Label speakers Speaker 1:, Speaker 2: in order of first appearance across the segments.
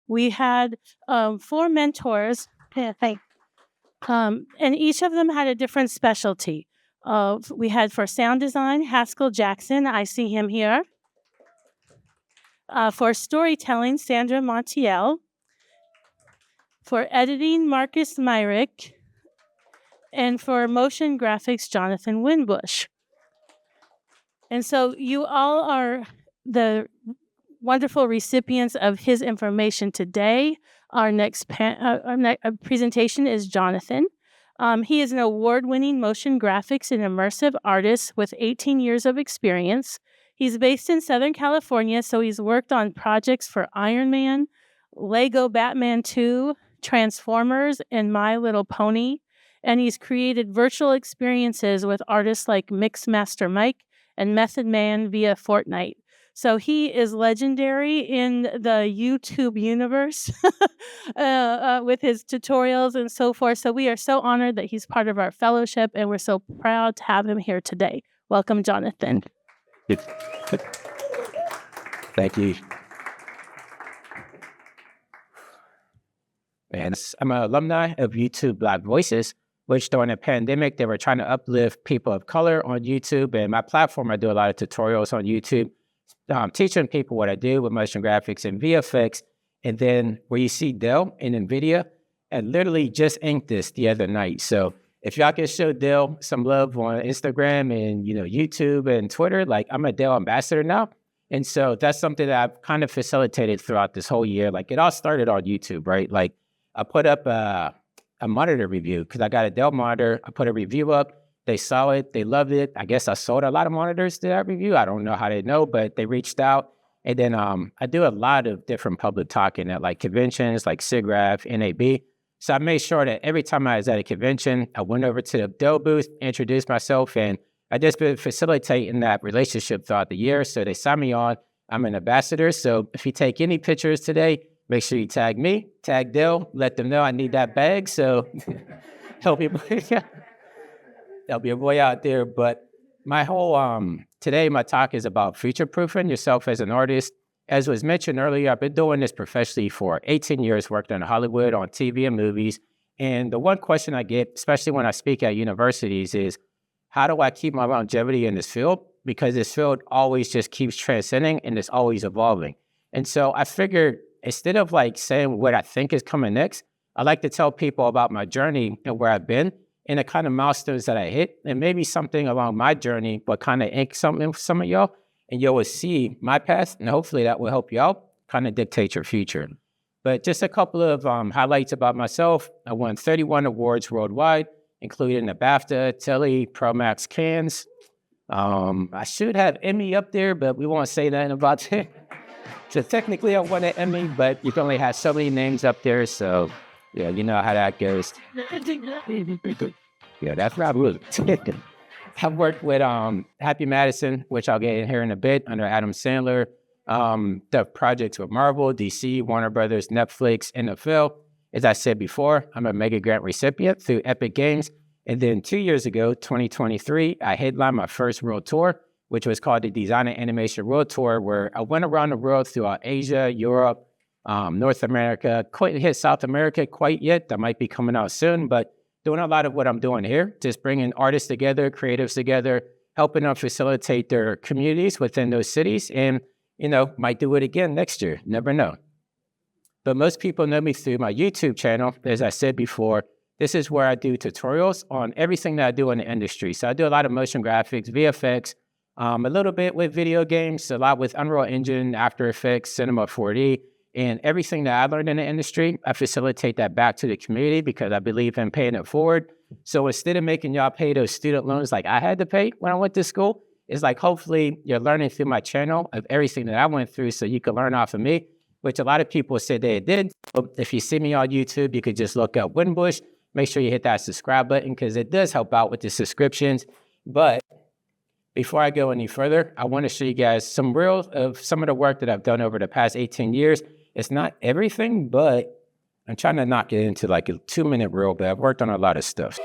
Speaker 1: We had 4 mentors, and each of them had a different specialty. We had for sound design, Haskell Jackson. I see him here. For storytelling, Sandra Montiel. For editing, Marcus Myrick. And for motion graphics, Jonathan Winbush. And so you all are the wonderful recipients of his information today. Our next presentation is Jonathan. He is an award-winning motion graphics and immersive artist with 18 years of experience. He's based in Southern California, so he's worked on projects for Iron Man, Lego Batman 2, Transformers, and My Little Pony. And he's created virtual experiences with artists like Mixmaster Mike and Method Man via Fortnite. So he is legendary in the YouTube universe with his tutorials and so forth. So we are so honored that he's part of our fellowship, and we're so proud to have him here today. Welcome, Jonathan.
Speaker 2: Thank you. And I'm an alumni of YouTube Black Voices, which during the pandemic, they were trying to uplift people of color on YouTube. And my platform, I do a lot of tutorials on YouTube, teaching people what I do with motion graphics and VFX. And then where you see Dell and NVIDIA, I literally just inked this the other night. So if y'all can show Dell some love on Instagram and YouTube and Twitter, like I'm a Dell ambassador now. And so that's something that I've kind of facilitated throughout this whole year. Like it all started on YouTube, right? Like I put up a monitor review because I got a Dell monitor. I put a review up. They saw it. They loved it. I guess I sold a lot of monitors to that review. I don't know how they know, but they reached out. And then I do a lot of different public talking at like conventions like SIGGRAPH, NAB. So I made sure that every time I was at a convention, I went over to the Dell booth, introduced myself, and I just been facilitating that relationship throughout the year. So they signed me on. I'm an ambassador. So if you take any pictures today, make sure you tag me, tag Dell, let them know I need that bag. So help people. There'll be a boy out there. But my whole, today my talk is about future-proofing yourself as an artist. As was mentioned earlier, I've been doing this professionally for 18 years, worked in Hollywood, on TV and movies. And the one question I get, especially when I speak at universities, is how do I keep my longevity in this field? Because this field always just keeps transcending and it's always evolving. And so I figured instead of like saying what I think is coming next, I like to tell people about my journey and where I've been and the kind of milestones that I hit, and maybe something along my journey, but kind of ink something for some of y'all, and you will see my path, and hopefully that will help you out, kind of dictate your future. But just a couple of highlights about myself. I won 31 awards worldwide, including the BAFTA, Telly, ProMax, Cannes. I should have Emmy up there, but we won't say nothing about that. So technically I won an Emmy, but you can only have so many names up there, so yeah, you know how that goes. Yeah, that's right. I've worked with Happy Madison, which I'll get in here in a bit, under Adam Sandler. The projects with Marvel, DC, Warner Brothers, Netflix, NFL. As I said before, I'm a mega grant recipient through Epic Games. And then 2 years ago, 2023, I headlined my first world tour, which was called the Design and Animation World Tour, where I went around the world throughout Asia, Europe, North America. Couldn't hit South America quite yet. That might be coming out soon, but doing a lot of what I'm doing here, just bringing artists together, creatives together, helping them facilitate their communities within those cities, and, might do it again next year. Never know. But most people know me through my YouTube channel. As I said before, this is where I do tutorials on everything that I do in the industry. So I do a lot of motion graphics, VFX, a little bit with video games, a lot with Unreal Engine, After Effects, Cinema 4D, and everything that I learned in the industry, I facilitate that back to the community because I believe in paying it forward. So instead of making y'all pay those student loans like I had to pay when I went to school, it's like hopefully you're learning through my channel of everything that I went through so you can learn off of me, which a lot of people said they did. So if you see me on YouTube, you could just look up Winbush. Make sure you hit that subscribe button because it does help out with the subscriptions. But before I go any further, I want to show you guys some of the work that I've done over the past 18 years. It's not everything, but I'm trying to not get into like a 2-minute reel, but I've worked on a lot of stuff.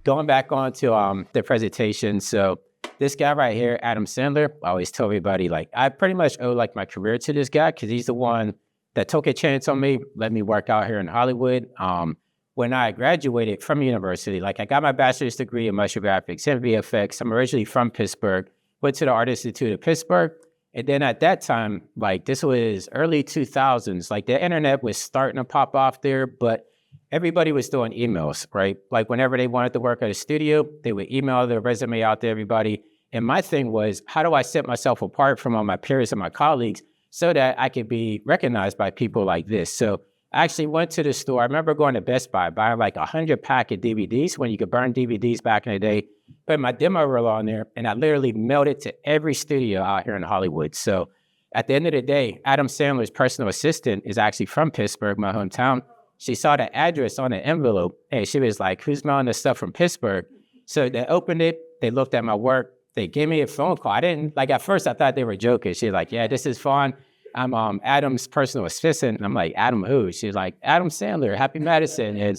Speaker 2: going back on to the presentation. So this guy right here, Adam Sandler, I always tell everybody, like, I pretty much owe like my career to this guy because he's the one that took a chance on me, let me work out here in Hollywood. When I graduated from university, like I got my bachelor's degree in motion graphics and VFX. I'm originally from Pittsburgh, went to the Art Institute of Pittsburgh. And then at that time, like this was early 2000s, like the internet was starting to pop off there, but everybody was doing emails, right? Like whenever they wanted to work at a studio, they would email their resume out to everybody. And my thing was, how do I set myself apart from all my peers and my colleagues so that I could be recognized by people like this? So I actually went to the store. I remember going to Best Buy, buying like 100 pack of DVDs when you could burn DVDs back in the day, put my demo reel on there, and I literally mailed it to every studio out here in Hollywood. So at the end of the day, Adam Sandler's personal assistant is actually from Pittsburgh, my hometown. She saw the address on the envelope, and she was like, who's mailing this stuff from Pittsburgh? So they opened it. They looked at my work. They gave me a phone call. I didn't, like at first I thought they were joking. She's like, yeah, this is fun. I'm Adam's personal assistant. And I'm like, Adam who? She's like, Adam Sandler, Happy Madison.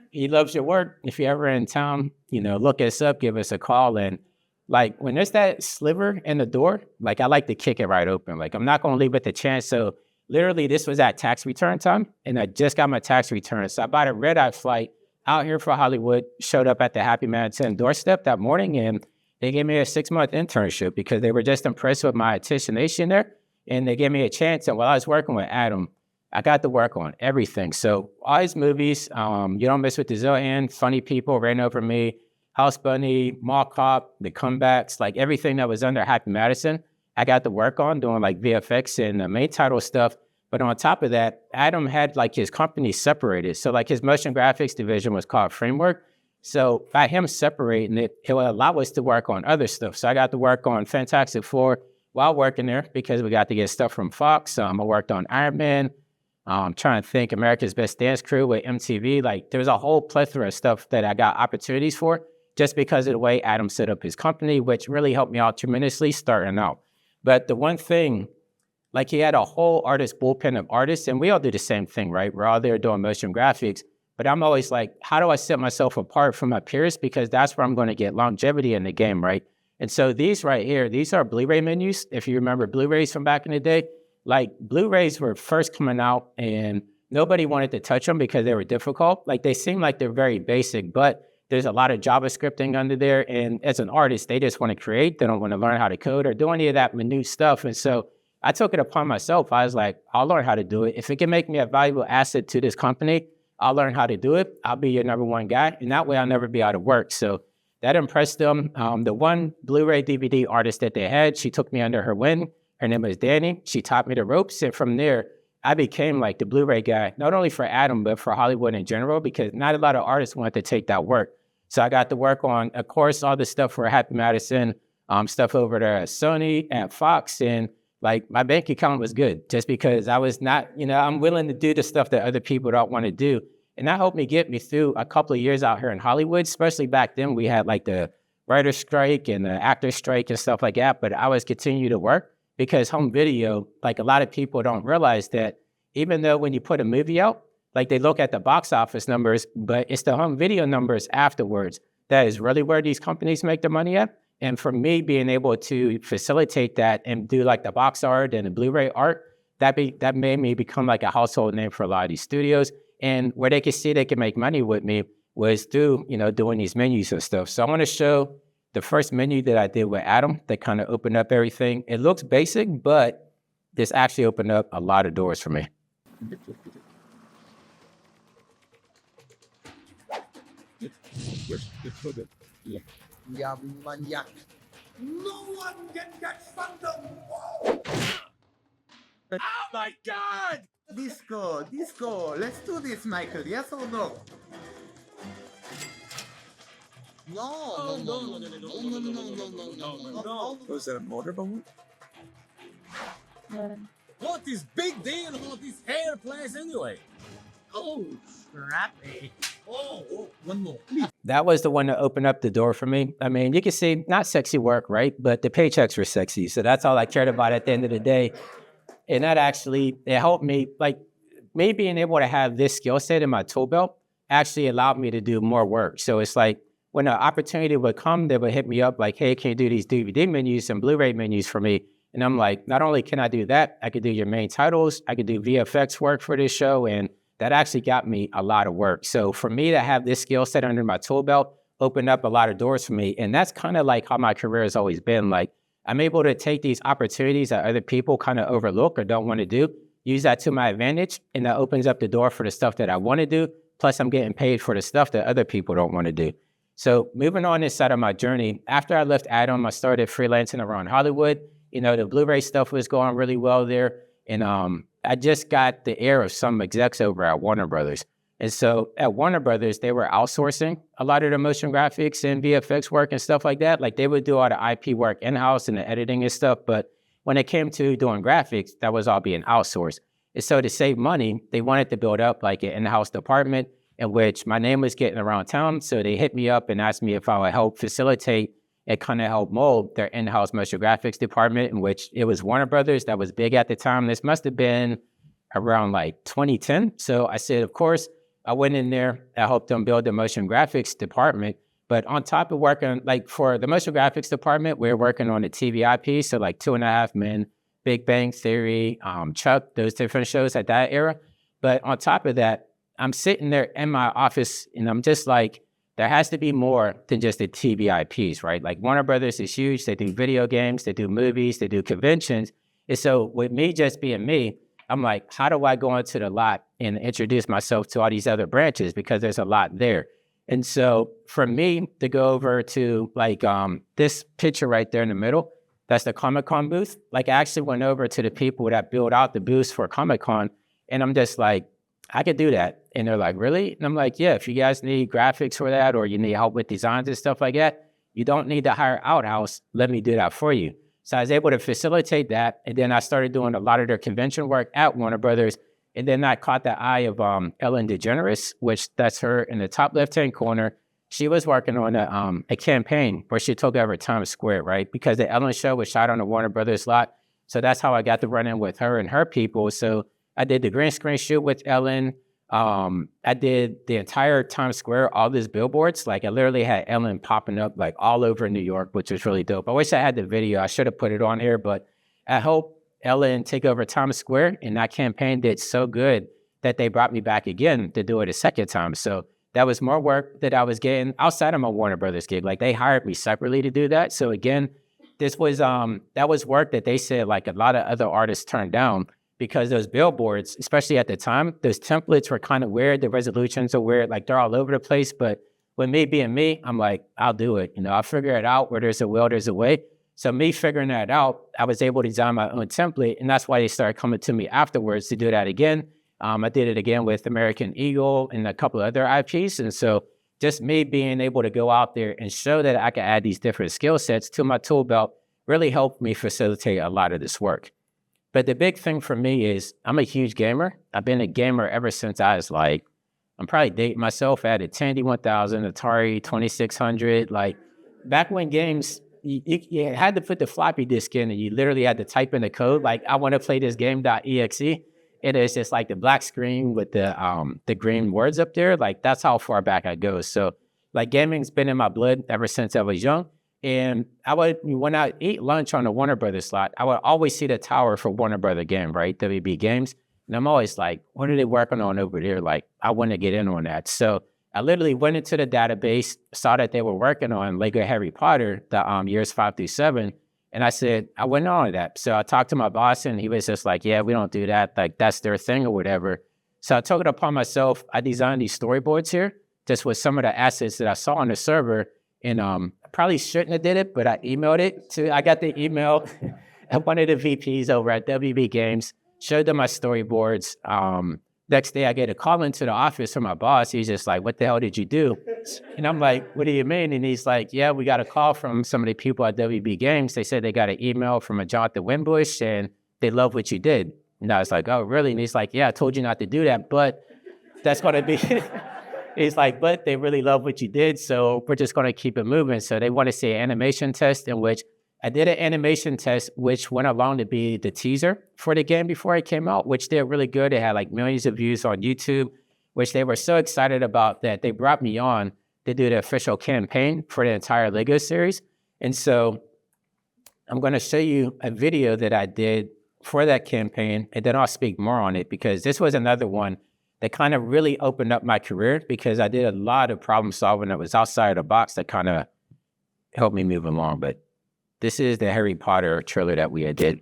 Speaker 2: He loves your work. If you're ever in town, look us up, give us a call. And like when there's that sliver in the door, like I like to kick it right open. Like I'm not going to leave it to chance. So literally this was at tax return time and I just got my tax return. So I bought a red-eye flight out here for Hollywood, showed up at the Happy Madison doorstep that morning, and they gave me a 6-month internship because they were just impressed with my attention there. And they gave me a chance. And while I was working with Adam, I got to work on everything. So all his movies, You Don't Mess with the Zillion, Funny People, Ran Over Me, House Bunny, Mall Cop, The Comebacks, like everything that was under Happy Madison, I got to work on doing like VFX and the main title stuff. But on top of that, Adam had like his company separated. So like his motion graphics division was called Framework. So by him separating it, it would allow us to work on other stuff. So I got to work on Fantastic Four while working there because we got to get stuff from Fox. I worked on Iron Man. I'm trying to think America's Best Dance Crew with MTV. Like there was a whole plethora of stuff that I got opportunities for just because of the way Adam set up his company, which really helped me out tremendously starting out. But the one thing, like he had a whole artist bullpen of artists, and we all do the same thing, right? We're all there doing motion graphics. But I'm always like, how do I set myself apart from my peers? Because that's where I'm going to get longevity in the game, right? And so these right here, these are Blu-ray menus. If you remember Blu-rays from back in the day, like Blu-rays were first coming out and nobody wanted to touch them because they were difficult. Like they seem like they're very basic, but there's a lot of JavaScripting under there. And as an artist, they just want to create. They don't want to learn how to code or do any of that minute stuff. And so I took it upon myself. I was like, I'll learn how to do it. If it can make me a valuable asset to this company, I'll learn how to do it. I'll be your number one guy. And that way I'll never be out of work. So that impressed them. The one Blu-ray DVD artist that they had, she took me under her wing. Her name was Danny. She taught me the ropes. And from there, I became like the Blu-ray guy, not only for Adam, but for Hollywood in general, because not a lot of artists wanted to take that work. So I got to work on, of course, all the stuff for Happy Madison, stuff over there at Sony, at Fox. And like my bank account was good just because I was not, I'm willing to do the stuff that other people don't want to do. And that helped me get me through a couple of years out here in Hollywood, especially back then we had like the writer's strike and the actor's strike and stuff like that. But I was continue to work because home video, like a lot of people don't realize that even though when you put a movie out, like they look at the box office numbers, but it's the home video numbers afterwards that is really where these companies make their money at. And for me, being able to facilitate that and do like the box art and the Blu-ray art, that made me become like a household name for a lot of these studios. And where they could see they could make money with me was through, doing these menus and stuff. So I want to show the first menu that I did with Adam that kind of opened up everything. It looks basic, but this actually opened up a lot of doors for me.
Speaker 3: No one can catch Phantom! Oh my God! Disco. Let's do this, Michael. Yes or no? No. Was that a motorboat?
Speaker 4: What is big deal about this hair place anyway? Oh, scrappy. Oh, one more.
Speaker 2: That was the one that opened up the door for me. I mean, you can see not sexy work, right? But the paychecks were sexy. So that's all I cared about at the end of the day. And that actually, it helped me, like me being able to have this skill set in my tool belt actually allowed me to do more work. So it's like, when an opportunity would come, they would hit me up like, hey, can you do these DVD menus and Blu-ray menus for me? And I'm like, not only can I do that, I could do your main titles, I could do VFX work for this show, and that actually got me a lot of work. So for me to have this skill set under my tool belt opened up a lot of doors for me. And that's kind of like how my career has always been. Like, I'm able to take these opportunities that other people kind of overlook or don't want to do, use that to my advantage, and that opens up the door for the stuff that I want to do. Plus, I'm getting paid for the stuff that other people don't want to do. So moving on this side of my journey, after I left Atom, I started freelancing around Hollywood. You know, the Blu-ray stuff was going really well there. And I just got the ear of some execs over at Warner Brothers. And so at Warner Brothers, they were outsourcing a lot of the motion graphics and VFX work and stuff like that. Like they would do all the IP work in-house and the editing and stuff. But when it came to doing graphics, that was all being outsourced. And so to save money, they wanted to build up like an in-house department in which my name was getting around town. So they hit me up and asked me if I would help facilitate and kind of help mold their in-house motion graphics department, in which it was Warner Brothers that was big at the time. This must have been around like 2010. So I said, of course, I went in there, I helped them build the motion graphics department. But on top of working, like for the motion graphics department, we were working on the TV IP, so like 2.5 Men, Big Bang Theory, Chuck, those different shows at that era. But on top of that, I'm sitting there in my office and I'm just like, there has to be more than just the TV IPs, right? Like Warner Brothers is huge. They do video games, they do movies, they do conventions. And so with me just being me, I'm like, how do I go into the lot and introduce myself to all these other branches? Because there's a lot there. And so for me to go over to like this picture right there in the middle, that's the Comic-Con booth. Like I actually went over to the people that build out the booths for Comic-Con, and I'm just like, I could do that. And they're like, really? And I'm like, yeah, if you guys need graphics for that or you need help with designs and stuff like that, you don't need to hire Outhouse. Let me do that for you. So I was able to facilitate that. And then I started doing a lot of their convention work at Warner Brothers. And then I caught the eye of Ellen DeGeneres, which that's her in the top left-hand corner. She was working on a campaign where she took over Times Square, right? Because the Ellen show was shot on the Warner Brothers lot. So that's how I got to run in with her and her people. So I did the green screen shoot with Ellen. I did the entire Times Square, all these billboards. Like I literally had Ellen popping up like all over New York, which was really dope. I wish I had the video. I should have put it on here, but I hope Ellen take over Times Square, and that campaign did so good that they brought me back again to do it a second time. So that was more work that I was getting outside of my Warner Brothers gig. Like they hired me separately to do that. So again, this was that was work that they said like a lot of other artists turned down because those billboards, especially at the time, those templates were kind of weird. The resolutions are weird, like they're all over the place. But with me being me, I'm like, I'll do it. You know, I'll figure it out. Where there's a will, there's a way. So me figuring that out, I was able to design my own template, and that's why they started coming to me afterwards to do that again. I did it again with American Eagle and a couple of other IPs. And so just me being able to go out there and show that I could add these different skill sets to my tool belt really helped me facilitate a lot of this work. But the big thing for me is I'm a huge gamer. I've been a gamer ever since I was like, I'm probably dating myself. I had a Tandy 1000, Atari 2600. Like back when games, you had to put the floppy disk in and you literally had to type in the code. Like I want to play this game.exe. It is just like the black screen with the green words up there. Like that's how far back I go. So like gaming's been in my blood ever since I was young. And when I eat lunch on the Warner Brothers slot, I would always see the tower for Warner Brothers game, right? WB Games. And I'm always like, what are they working on over there? Like, I want to get in on that. So I literally went into the database, saw that they were working on Lego Harry Potter, the years 5 through 7. And I said, I went on that. So I talked to my boss and he was just like, yeah, we don't do that. Like, that's their thing or whatever. So I took it upon myself. I designed these storyboards here, just with some of the assets that I saw on the server. And I probably shouldn't have did it, but I emailed it to, I got the email at one of the VPs over at WB Games, showed them my storyboards. Next day I get a call into the office from my boss. He's just like, what the hell did you do? And I'm like, what do you mean? And he's like, yeah, we got a call from some of the people at WB Games. They said they got an email from a Jonathan Winbush and they love what you did. And I was like, oh, really? And he's like, yeah, I told you not to do that, but that's going to be... He's like, but they really love what you did, so we're just going to keep it moving. So they want to see an animation test in which I did an animation test, which went along to be the teaser for the game before it came out, which did really good. It had like millions of views on YouTube, which they were so excited about that they brought me on to do the official campaign for the entire Lego series. And so I'm going to show you a video that I did for that campaign, and then I'll speak more on it, because this was another one that kind of really opened up my career, because I did a lot of problem solving that was outside of the box that kind of helped me move along. But this is the Harry Potter trailer that we did.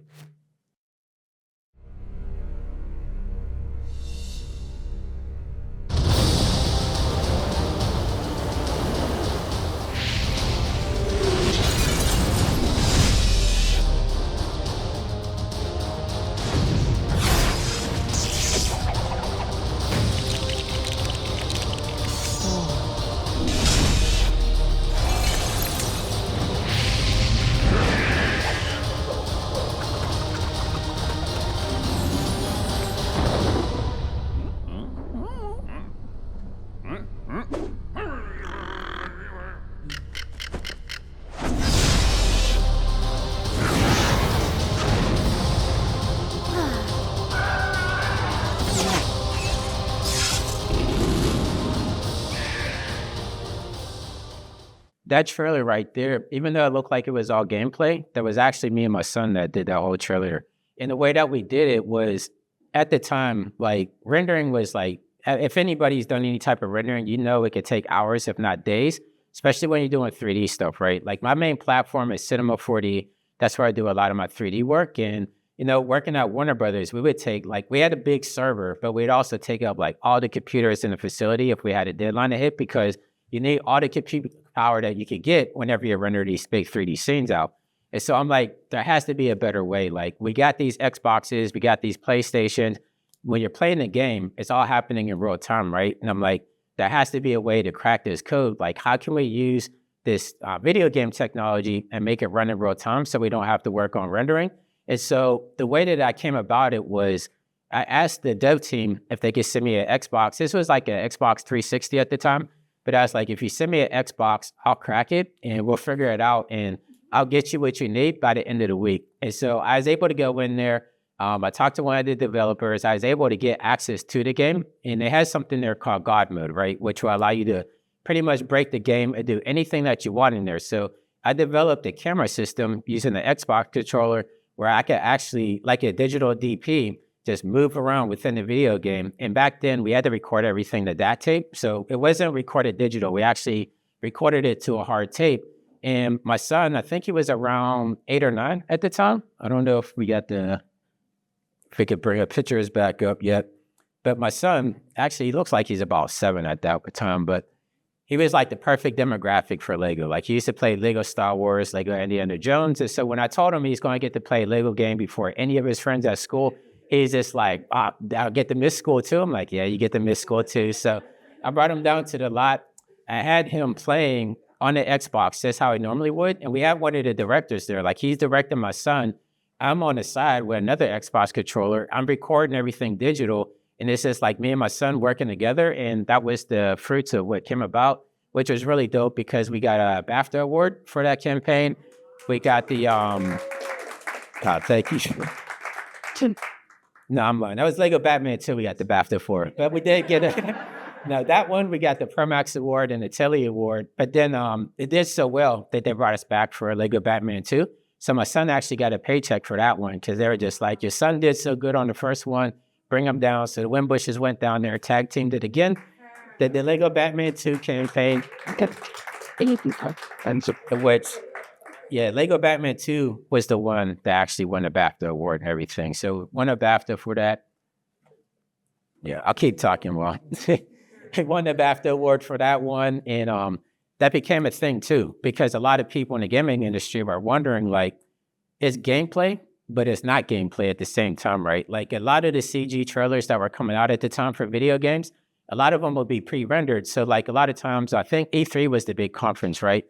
Speaker 2: That trailer right there, even though it looked like it was all gameplay, that was actually me and my son that did that whole trailer. And the way that we did it was, at the time, like, rendering was like, if anybody's done any type of rendering, you know it could take hours, if not days, especially when you're doing 3D stuff, right? Like, my main platform is Cinema 4D. That's where I do a lot of my 3D work. And, you know, working at Warner Brothers, we would take, like, we had a big server, but we'd also take up, like, all the computers in the facility if we had a deadline to hit, because you need all the compute power that you could get whenever you render these big 3D scenes out. And so I'm like, there has to be a better way. Like, we got these Xboxes, we got these PlayStations. When you're playing the game, it's all happening in real time, right? And I'm like, there has to be a way to crack this code. Like, how can we use this video game technology and make it run in real time so we don't have to work on rendering? And so the way that I came about it was, I asked the dev team if they could send me an Xbox. This was like an Xbox 360 at the time. But I was like, if you send me an Xbox, I'll crack it and we'll figure it out, and I'll get you what you need by the end of the week. And so I was able to go in there. I talked to one of the developers. I was able to get access to the game, and they had something there called God mode, right? Which will allow you to pretty much break the game and do anything that you want in there. So I developed a camera system using the Xbox controller where I could actually, like a digital DP, just move around within the video game. And back then, we had to record everything to that tape. So it wasn't recorded digital. We actually recorded it to a hard tape. And my son, I think he was around 8 or 9 at the time. I don't know if we could bring our pictures back up yet. But my son, actually, he looks like he's about 7 at that time. But he was like the perfect demographic for Lego. Like, he used to play Lego Star Wars, Lego Indiana Jones. And so when I told him he's going to get to play a Lego game before any of his friends at school, he's just like, I'll get to miss school too. I'm like, yeah, you get to miss school too. So I brought him down to the lot. I had him playing on the Xbox, just how he normally would. And we have one of the directors there. Like, he's directing my son. I'm on the side with another Xbox controller. I'm recording everything digital. And it's just like me and my son working together. And that was the fruits of what came about, which was really dope, because we got a BAFTA award for that campaign. We got the, thank you. No, I'm lying. That was Lego Batman 2 we got the BAFTA for. But we did get that one, we got the Permax Award and the Telly Award. But then it did so well that they brought us back for Lego Batman 2. So my son actually got a paycheck for that one, because they were just like, your son did so good on the first one, bring him down. So the Winbushes went down there, tag teamed it again. Did the Lego Batman 2 campaign. Which, yeah, Lego Batman 2 was the one that actually won the BAFTA award and everything. So won a BAFTA for that. Yeah, I'll keep talking while he won the BAFTA award for that one. And that became a thing too, because a lot of people in the gaming industry were wondering, like, it's gameplay, but it's not gameplay at the same time, right? Like, a lot of the CG trailers that were coming out at the time for video games, a lot of them would be pre-rendered. So, like, a lot of times, I think E3 was the big conference, right?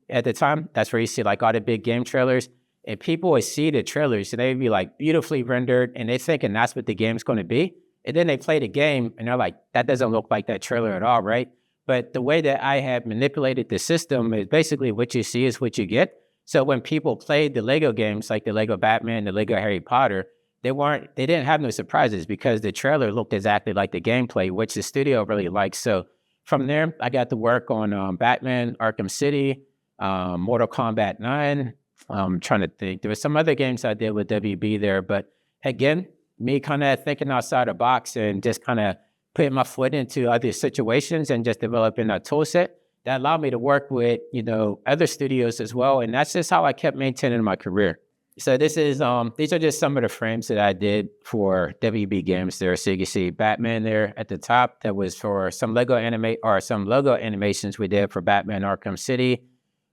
Speaker 2: At the time, that's where you see, like, all the big game trailers. And people would see the trailers, and they'd be, like, beautifully rendered, and they're thinking that's what the game's going to be. And then they play the game, and they're like, that doesn't look like that trailer at all, right? But the way that I have manipulated the system is basically what you see is what you get. So when people played the Lego games, like the Lego Batman, the Lego Harry Potter, they didn't have no surprises, because the trailer looked exactly like the gameplay, which the studio really likes. So from there, I got to work on Batman, Arkham City, Mortal Kombat 9. I'm trying to think. There were some other games I did with WB there, but again, me kind of thinking outside the box and just kind of putting my foot into other situations and just developing a tool set that allowed me to work with, other studios as well. And that's just how I kept maintaining my career. So these are just some of the frames that I did for WB games there. So you can see Batman there at the top. That was for some logo animations we did for Batman Arkham City.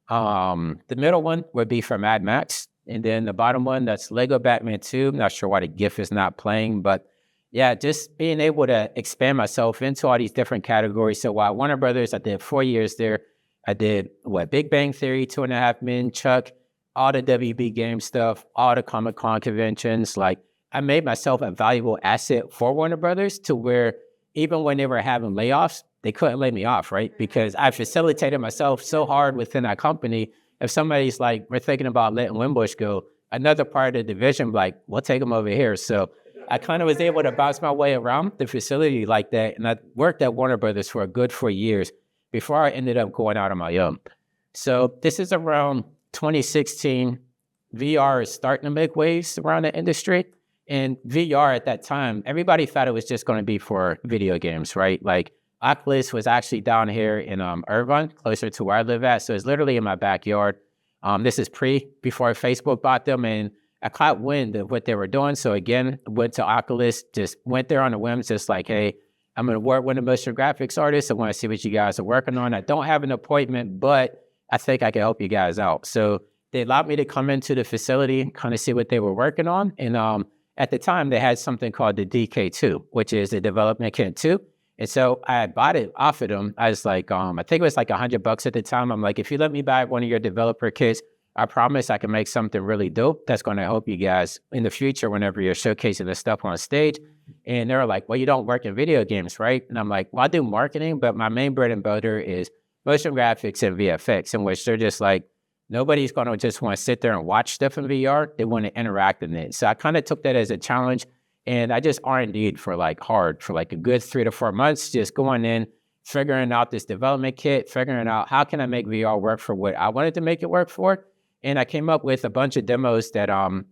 Speaker 2: The middle one would be for Mad Max. And then the bottom one, that's Lego Batman 2. I'm not sure why the GIF is not playing, but yeah, just being able to expand myself into all these different categories. So while Warner Brothers, I did 4 years there. I did Big Bang Theory, 2.5 Men, Chuck, all the WB game stuff, all the Comic-Con conventions. Like, I made myself a valuable asset for Warner Brothers to where even when they were having layoffs, they couldn't lay me off, right? Because I facilitated myself so hard within that company. If somebody's like, we're thinking about letting Winbush go, another part of the division, like, we'll take them over here. So I kind of was able to bounce my way around the facility like that. And I worked at Warner Brothers for a good 4 years before I ended up going out on my own. So this is around 2016. VR is starting to make waves around the industry. And VR at that time, everybody thought it was just going to be for video games, right? Like, Oculus was actually down here in Irvine, closer to where I live at. So it's literally in my backyard. This is before Facebook bought them, and I caught wind of what they were doing. So again, went to Oculus, just went there on a whim, just like, hey, I'm going to work with a motion graphics artist. I want to see what you guys are working on. I don't have an appointment, but I think I can help you guys out. So they allowed me to come into the facility and kind of see what they were working on. And at the time, they had something called the DK2, which is the Development Kit 2. And so I bought it off of them. I was like, I think it was like $100 at the time. I'm like, if you let me buy one of your developer kits, I promise I can make something really dope that's going to help you guys in the future whenever you're showcasing this stuff on stage. And they're like, well, you don't work in video games, right? And I'm like, well, I do marketing, but my main bread and butter is motion graphics and VFX, in which they're just like, nobody's going to just want to sit there and watch stuff in VR. They want to interact in it. So I kind of took that as a challenge. And I just R&D'd for a good 3 to 4 months, just going in, figuring out this development kit, figuring out how can I make VR work for what I wanted to make it work for. And I came up with a bunch of demos that,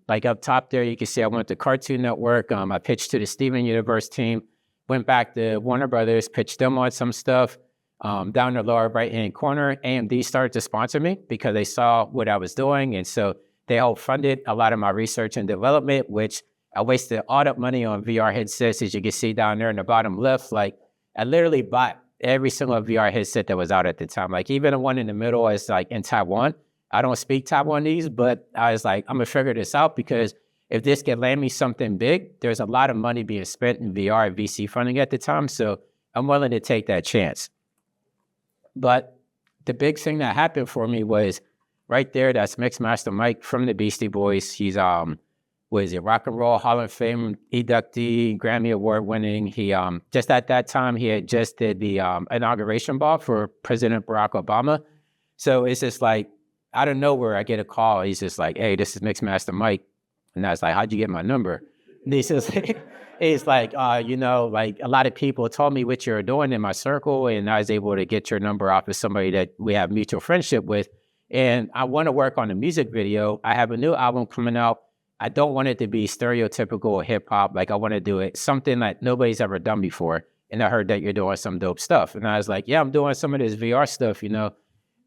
Speaker 2: like up top there, you can see I went to Cartoon Network. I pitched to the Steven Universe team, went back to Warner Brothers, pitched them on some stuff. Down the lower right-hand corner, AMD started to sponsor me because they saw what I was doing. And so they helped funded a lot of my research and development, which I wasted all that money on VR headsets, as you can see down there in the bottom left. Like, I literally bought every single VR headset that was out at the time. Like, even the one in the middle is like in Taiwan. I don't speak Taiwanese, but I was like, I'm gonna figure this out because if this can land me something big, there's a lot of money being spent in VR and VC funding at the time. So I'm willing to take that chance. But the big thing that happened for me was right there, that's Mixmaster Mike from the Beastie Boys. He's Rock and Roll Hall of Fame inductee, Grammy Award winning. He just at that time he had just did the inauguration ball for President Barack Obama. So it's just like out of nowhere I get a call. He's just like, "Hey, this is Mixmaster Mike," and I was like, "How'd you get my number?" And he says, "It's like like a lot of people told me what you're doing in my circle, and I was able to get your number off of somebody that we have mutual friendship with, and I want to work on a music video. I have a new album coming out. I don't want it to be stereotypical hip hop. Like, I want to do it something that nobody's ever done before. And I heard that you're doing some dope stuff." And I was like, "Yeah, I'm doing some of this VR stuff.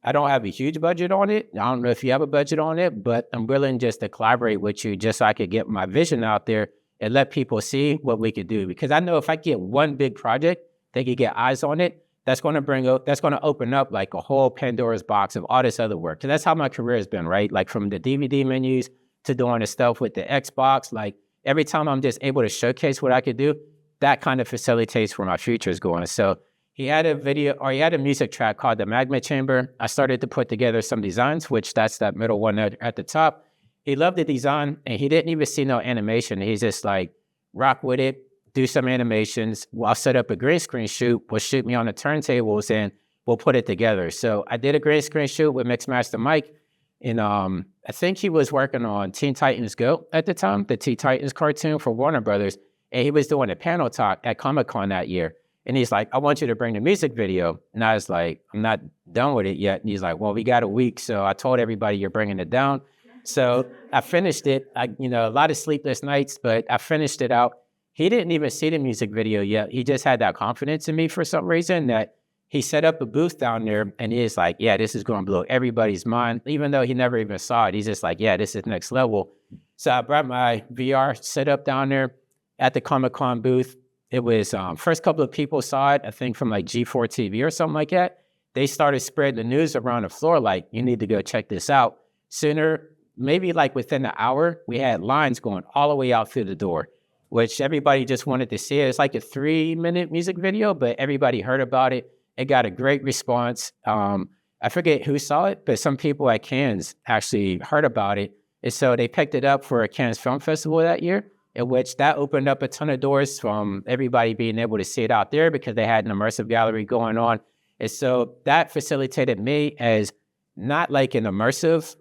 Speaker 2: I don't have a huge budget on it. I don't know if you have a budget on it, but I'm willing just to collaborate with you just so I could get my vision out there and let people see what we could do. Because I know if I get one big project, they could get eyes on it. That's going to open up like a whole Pandora's box of all this other work. Because that's how my career has been, right? Like, from the DVD menus to doing the stuff with the Xbox. Like, every time I'm just able to showcase what I could do, that kind of facilitates where my future is going. So he had a music track called The Magma Chamber. I started to put together some designs, which that's that middle one at the top. He loved the design, and he didn't even see no animation. He's just like, rock with it, do some animations. I'll set up a green screen shoot. We'll shoot me on the turntables, and we'll put it together. So I did a green screen shoot with Mixmaster Mike. And I think he was working on Teen Titans Go at the time, the Teen Titans cartoon for Warner Brothers. And he was doing a panel talk at Comic-Con that year. And he's like, I want you to bring the music video. And I was like, I'm not done with it yet. And he's like, well, we got a week. So I told everybody you're bringing it down. So I finished it. A lot of sleepless nights, but I finished it out. He didn't even see the music video yet. He just had that confidence in me for some reason that he set up a booth down there and he's like, yeah, this is going to blow everybody's mind. Even though he never even saw it, he's just like, yeah, this is next level. So I brought my VR setup down there at the Comic-Con booth. It was first couple of people saw it, I think from like G4 TV or something like that. They started spreading the news around the floor like, you need to go check this out. Sooner, maybe like within an hour, we had lines going all the way out through the door, which everybody just wanted to see. It's like a 3-minute music video, but everybody heard about it. It got a great response. I forget who saw it, but some people at Cannes actually heard about it. And so they picked it up for a Cannes Film Festival that year, in which that opened up a ton of doors from everybody being able to see it out there because they had an immersive gallery going on. And so that facilitated me as not like an immersive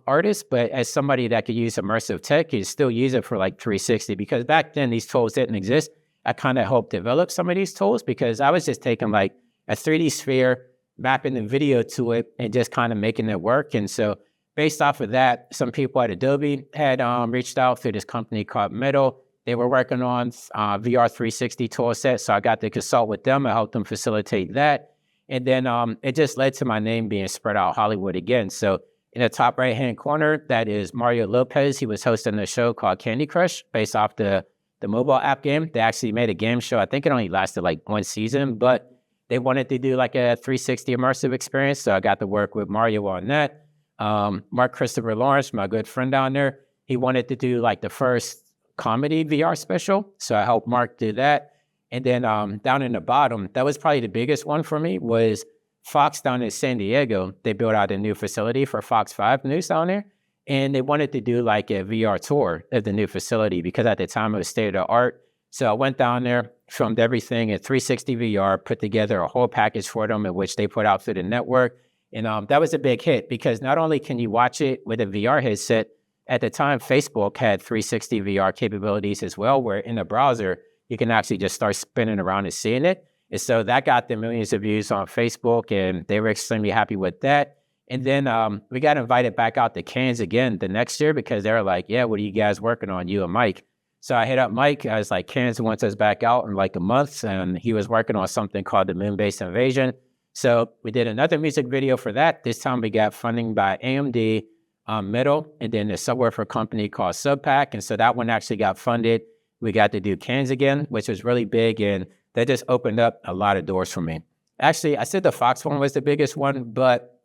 Speaker 2: artist, but as somebody that could use immersive tech, could still use it for like 360, because back then these tools didn't exist. I kind of helped develop some of these tools because I was just taking like a 3D sphere, mapping the video to it and just kind of making it work. And so based off of that, some people at Adobe had reached out through this company called Metal. They were working on VR 360 tool set. So I got to consult with them and help them facilitate that. And then it just led to my name being spread out Hollywood again. So in the top right-hand corner, that is Mario Lopez. He was hosting a show called Candy Crush based off the mobile app game. They actually made a game show. I think it only lasted like 1 season, but they wanted to do like a 360 immersive experience. So I got to work with Mario on that. Mark Christopher Lawrence, my good friend down there, he wanted to do like the first comedy VR special. So I helped Mark do that. And then down in the bottom, that was probably the biggest one for me, was Fox down in San Diego. They built out a new facility for Fox 5 News down there. And they wanted to do like a VR tour of the new facility because at the time it was state of the art. So I went down there, filmed everything in 360 VR, put together a whole package for them in which they put out through the network. And that was a big hit because not only can you watch it with a VR headset, at the time Facebook had 360 VR capabilities as well, where in the browser, you can actually just start spinning around and seeing it. And so that got the millions of views on Facebook, and they were extremely happy with that. And then we got invited back out to Cannes again the next year because they were like, yeah, what are you guys working on, you and Mike? So I hit up Mike. I was like, Cannes wants us back out in like a month, and he was working on something called the Moon-Based Invasion. So we did another music video for that. This time we got funding by AMD, Metal, and then a subwoofer company called Subpack. And so that one actually got funded. We got to do Cannes again, which was really big, and that just opened up a lot of doors for me. Actually, I said the Fox one was the biggest one, but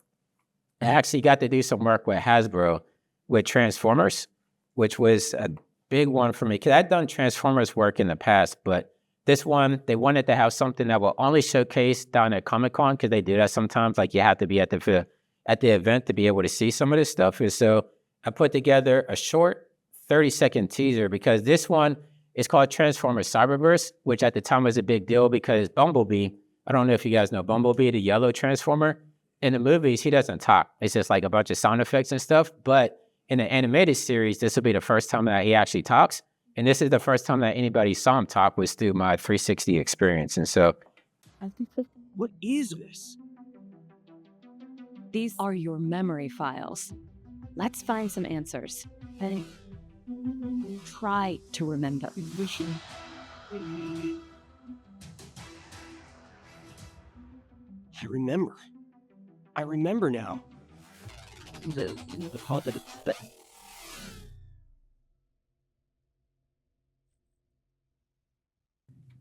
Speaker 2: I actually got to do some work with Hasbro with Transformers, which was a big one for me because I'd done Transformers work in the past, but this one, they wanted to have something that will only showcase down at Comic-Con because they do that sometimes. Like you have to be at the event to be able to see some of this stuff. And so I put together a short 30-second teaser because this one is called Transformers Cyberverse, which at the time was a big deal because Bumblebee, I don't know if you guys know Bumblebee, the yellow Transformer, in the movies, he doesn't talk. It's just like a bunch of sound effects and stuff. But in the animated series, this will be the first time that he actually talks. And this is the first time that anybody saw him talk was through my 360 experience. And so,
Speaker 4: What is this?
Speaker 5: These are your memory files. Let's find some answers. And try to remember.
Speaker 6: I remember now.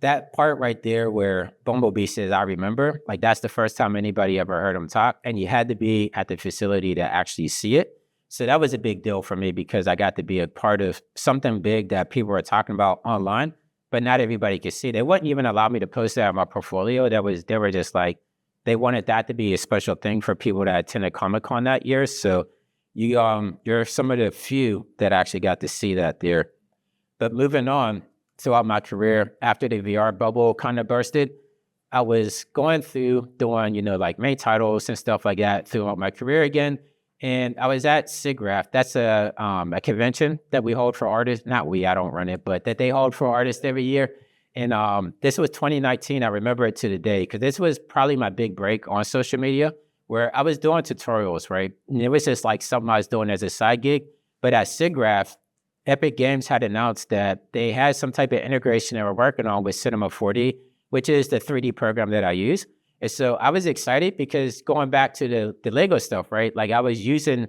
Speaker 2: that part right there where Bumblebee says, I remember, like that's the first time anybody ever heard him talk. And you had to be at the facility to actually see it. So that was a big deal for me because I got to be a part of something big that people were talking about online, but not everybody could see. They wouldn't even allow me to post that on my portfolio. They were just like, they wanted that to be a special thing for people that attended Comic-Con that year. So you're some of the few that actually got to see that there. But moving on throughout my career, after the VR bubble kind of bursted, I was going through doing, like main titles and stuff like that throughout my career again. And I was at SIGGRAPH. That's a convention that we hold for artists. Not we, I don't run it, but that they hold for artists every year. And this was 2019. I remember it to the day because this was probably my big break on social media where I was doing tutorials, right? And it was just like something I was doing as a side gig. But at SIGGRAPH, Epic Games had announced that they had some type of integration they were working on with Cinema 4D, which is the 3D program that I use. And so I was excited because going back to the Lego stuff, right? Like I was using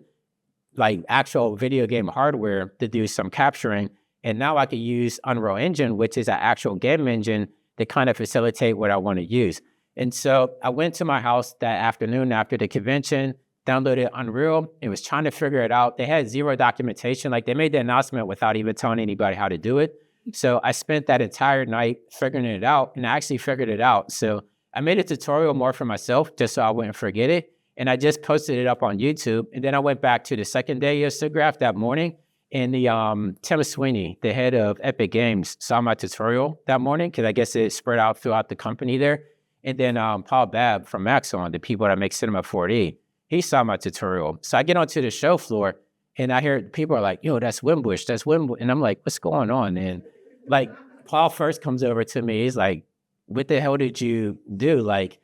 Speaker 2: like actual video game hardware to do some capturing. And now I could use Unreal Engine, which is an actual game engine to kind of facilitate what I want to use. And so I went to my house that afternoon after the convention, downloaded Unreal, and was trying to figure it out. They had zero documentation. Like they made the announcement without even telling anybody how to do it. So I spent that entire night figuring it out, and I actually figured it out. So I made a tutorial more for myself just so I wouldn't forget it. And I just posted it up on YouTube. And then I went back to the second day of SIGGRAPH that morning. And the Tim Sweeney, the head of Epic Games, saw my tutorial that morning because I guess it spread out throughout the company there. And then Paul Babb from Maxon, the people that make Cinema 4D, he saw my tutorial. So I get onto the show floor and I hear people are like, yo, that's Winbush, that's Winbush. And I'm like, what's going on? And like Paul first comes over to me. He's like, what the hell did you do? Like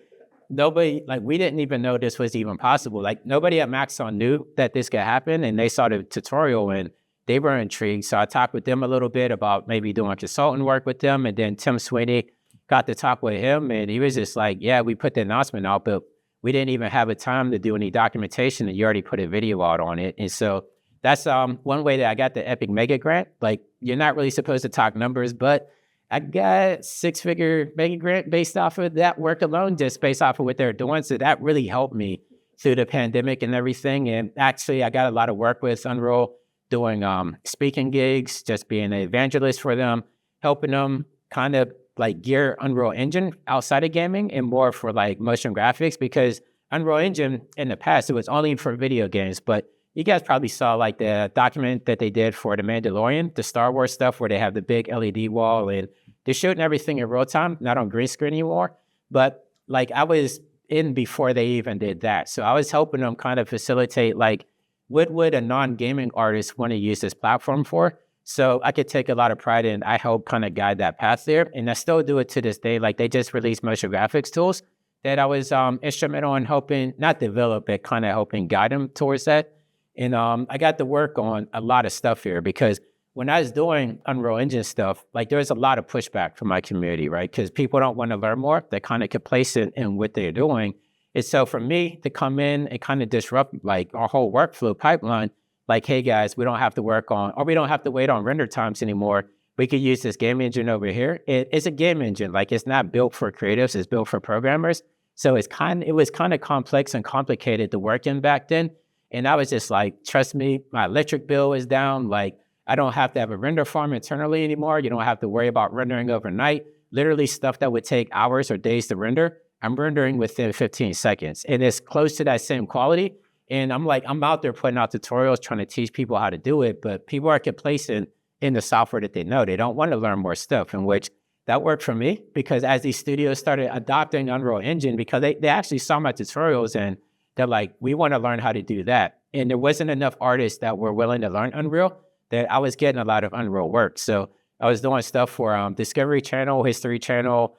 Speaker 2: nobody, like we didn't even know this was even possible. Like nobody at Maxon knew that this could happen. And they saw the tutorial and they were intrigued. So I talked with them a little bit about maybe doing consultant work with them. And then Tim Sweeney got to talk with him and he was just like, yeah, we put the announcement out, but we didn't even have a time to do any documentation and you already put a video out on it. And so that's one way that I got the Epic Mega Grant. Like you're not really supposed to talk numbers, but I got 6-figure Mega Grant based off of that work alone, just based off of what they're doing. So that really helped me through the pandemic and everything. And actually I got a lot of work with Unreal, doing speaking gigs, just being an evangelist for them, helping them kind of like gear Unreal Engine outside of gaming and more for like motion graphics, because Unreal Engine in the past, it was only for video games, but you guys probably saw like the document that they did for The Mandalorian, the Star Wars stuff where they have the big LED wall and they're shooting everything in real time, not on green screen anymore. But like I was in before they even did that. So I was helping them kind of facilitate like, what would a non-gaming artist want to use this platform for? So I could take a lot of pride in, I help kind of guide that path there. And I still do it to this day. Like they just released motion graphics tools that I was instrumental in helping, not develop, but kind of helping guide them towards that. And I got to work on a lot of stuff here because when I was doing Unreal Engine stuff, like there was a lot of pushback from my community, right? Because people don't want to learn more. They're kind of complacent in what they're doing. And so for me to come in and kind of disrupt like our whole workflow pipeline, like, hey guys, we don't have to work on, or we don't have to wait on render times anymore. We could use this game engine over here. It's a game engine. Like it's not built for creatives, it's built for programmers. So it was kind of complex and complicated to work in back then. And I was just like, trust me, my electric bill is down. Like I don't have to have a render farm internally anymore. You don't have to worry about rendering overnight. Literally stuff that would take hours or days to render, I'm rendering within 15 seconds. And it's close to that same quality. And I'm like, I'm out there putting out tutorials, trying to teach people how to do it, but people are complacent in the software that they know. They don't want to learn more stuff, in which that worked for me because as these studios started adopting Unreal Engine, because they actually saw my tutorials and they're like, we want to learn how to do that. And there wasn't enough artists that were willing to learn Unreal that I was getting a lot of Unreal work. So I was doing stuff for Discovery Channel, History Channel,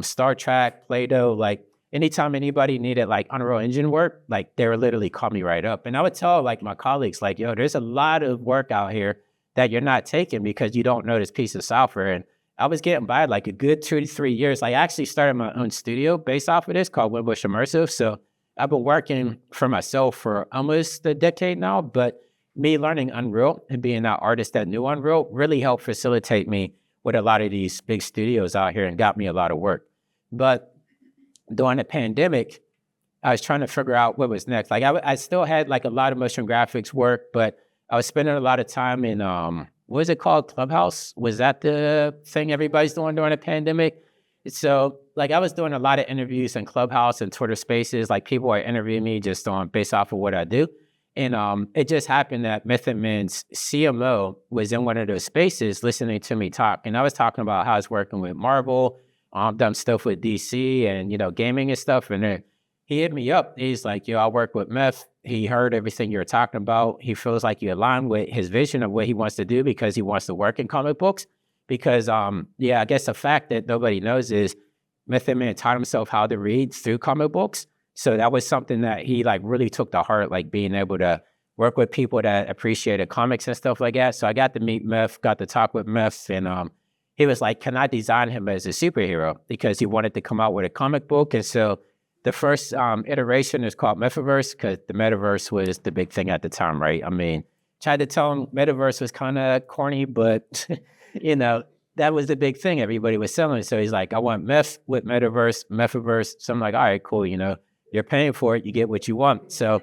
Speaker 2: Star Trek, Play-Doh. Like anytime anybody needed like Unreal Engine work, like they would literally call me right up. And I would tell like my colleagues, like, yo, there's a lot of work out here that you're not taking because you don't know this piece of software. And I was getting by like a good 2 to 3 years. I actually started my own studio based off of this called Winbush Immersive. So I've been working for myself for almost a decade now, but me learning Unreal and being that artist that knew Unreal really helped facilitate me with a lot of these big studios out here and got me a lot of work. But during the pandemic, I was trying to figure out what was next. Like I still had like a lot of motion graphics work, but I was spending a lot of time in, what was it called? Clubhouse? Was that the thing everybody's doing during the pandemic? So like I was doing a lot of interviews in Clubhouse and Twitter Spaces. Like people are interviewing me just based off of what I do. And it just happened that Method Man's CMO was in one of those spaces listening to me talk. And I was talking about how I was working with Marvel, done stuff with DC and, you know, gaming and stuff. And then he hit me up. He's like, yo, I work with Meth. He heard everything you're talking about. He feels like you align with his vision of what he wants to do because he wants to work in comic books. because, I guess the fact that nobody knows is Method Man taught himself how to read through comic books. So that was something that he like really took to heart, like being able to work with people that appreciated comics and stuff like that. So I got to meet Meth, got to talk with Meth, and he was like, can I design him as a superhero? Because he wanted to come out with a comic book. And so the first iteration is called Metaverse, because the metaverse was the big thing at the time, right? I mean, tried to tell him metaverse was kind of corny, but, that was the big thing everybody was selling. So he's like, I want Meth with Metaverse. So I'm like, all right, cool. You're paying for it. You get what you want. So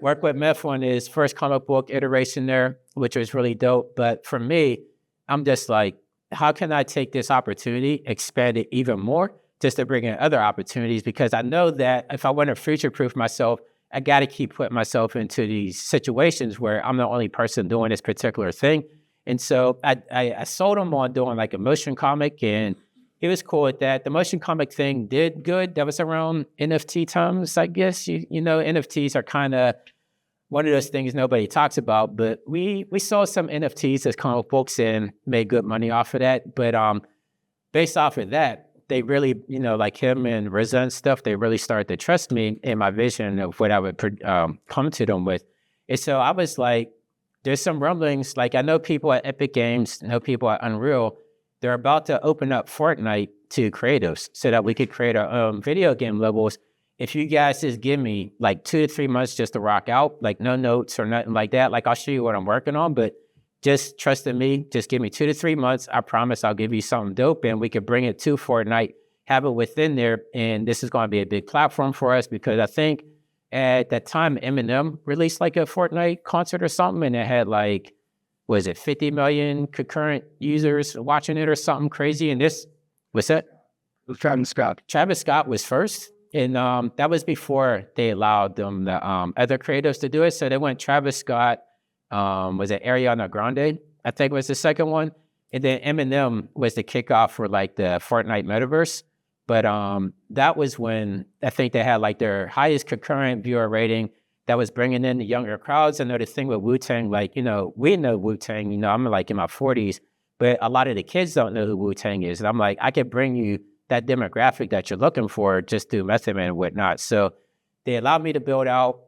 Speaker 2: work with Meth on his first comic book iteration there, which was really dope. But for me, I'm just like, how can I take this opportunity, expand it even more, just to bring in other opportunities? Because I know that if I want to future-proof myself, I got to keep putting myself into these situations where I'm the only person doing this particular thing. And so I sold him on doing like a motion comic, and he was cool with that. The motion comic thing did good. That was around NFT times, I guess. NFTs are kind of one of those things nobody talks about, but we sold some NFTs as comic books and made good money off of that. But based off of that, they really, like him and RZA and stuff, they really started to trust me in my vision of what I would come to them with. And so I was like, there's some rumblings. Like I know people at Epic Games, know people at Unreal, they're about to open up Fortnite to creatives so that we could create our own video game levels. If you guys just give me like 2 to 3 months just to rock out, like no notes or nothing like that, like I'll show you what I'm working on, but just trust in me, just give me 2 to 3 months. I promise I'll give you something dope, and we could bring it to Fortnite, have it within there. And this is going to be a big platform for us, because I think at that time, Eminem released like a Fortnite concert or something, and it had like, was it 50 million concurrent users watching it or something crazy? And what's that?
Speaker 6: Travis Scott.
Speaker 2: Travis Scott was first. And that was before they allowed them, the other creatives to do it. So they went Travis Scott, was it Ariana Grande, I think was the second one. And then Eminem was the kickoff for like the Fortnite metaverse. But that was when I think they had like their highest concurrent viewer rating that was bringing in the younger crowds. I know the thing with Wu-Tang, like, we know Wu-Tang, I'm like in my 40s, but a lot of the kids don't know who Wu-Tang is. And I'm like, I could bring you that demographic that you're looking for just through Method Man and whatnot. So they allowed me to build out,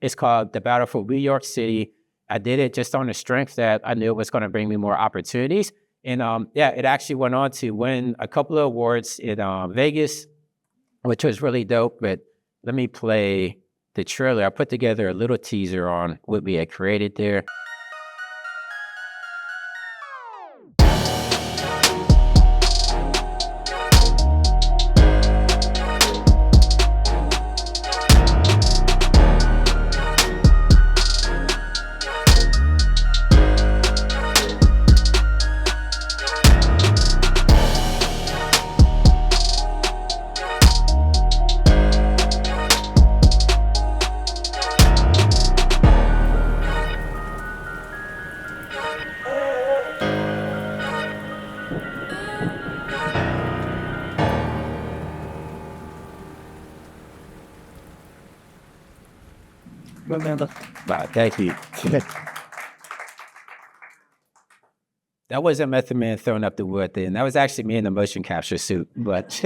Speaker 2: it's called The Battle for New York City. I did it just on the strength that I knew it was going to bring me more opportunities. And it actually went on to win a couple of awards in Vegas, which was really dope. But let me play the trailer. I put together a little teaser on what we had created there. Wow, thank you. That wasn't Method Man throwing up the wood then. That was actually me in the motion capture suit. But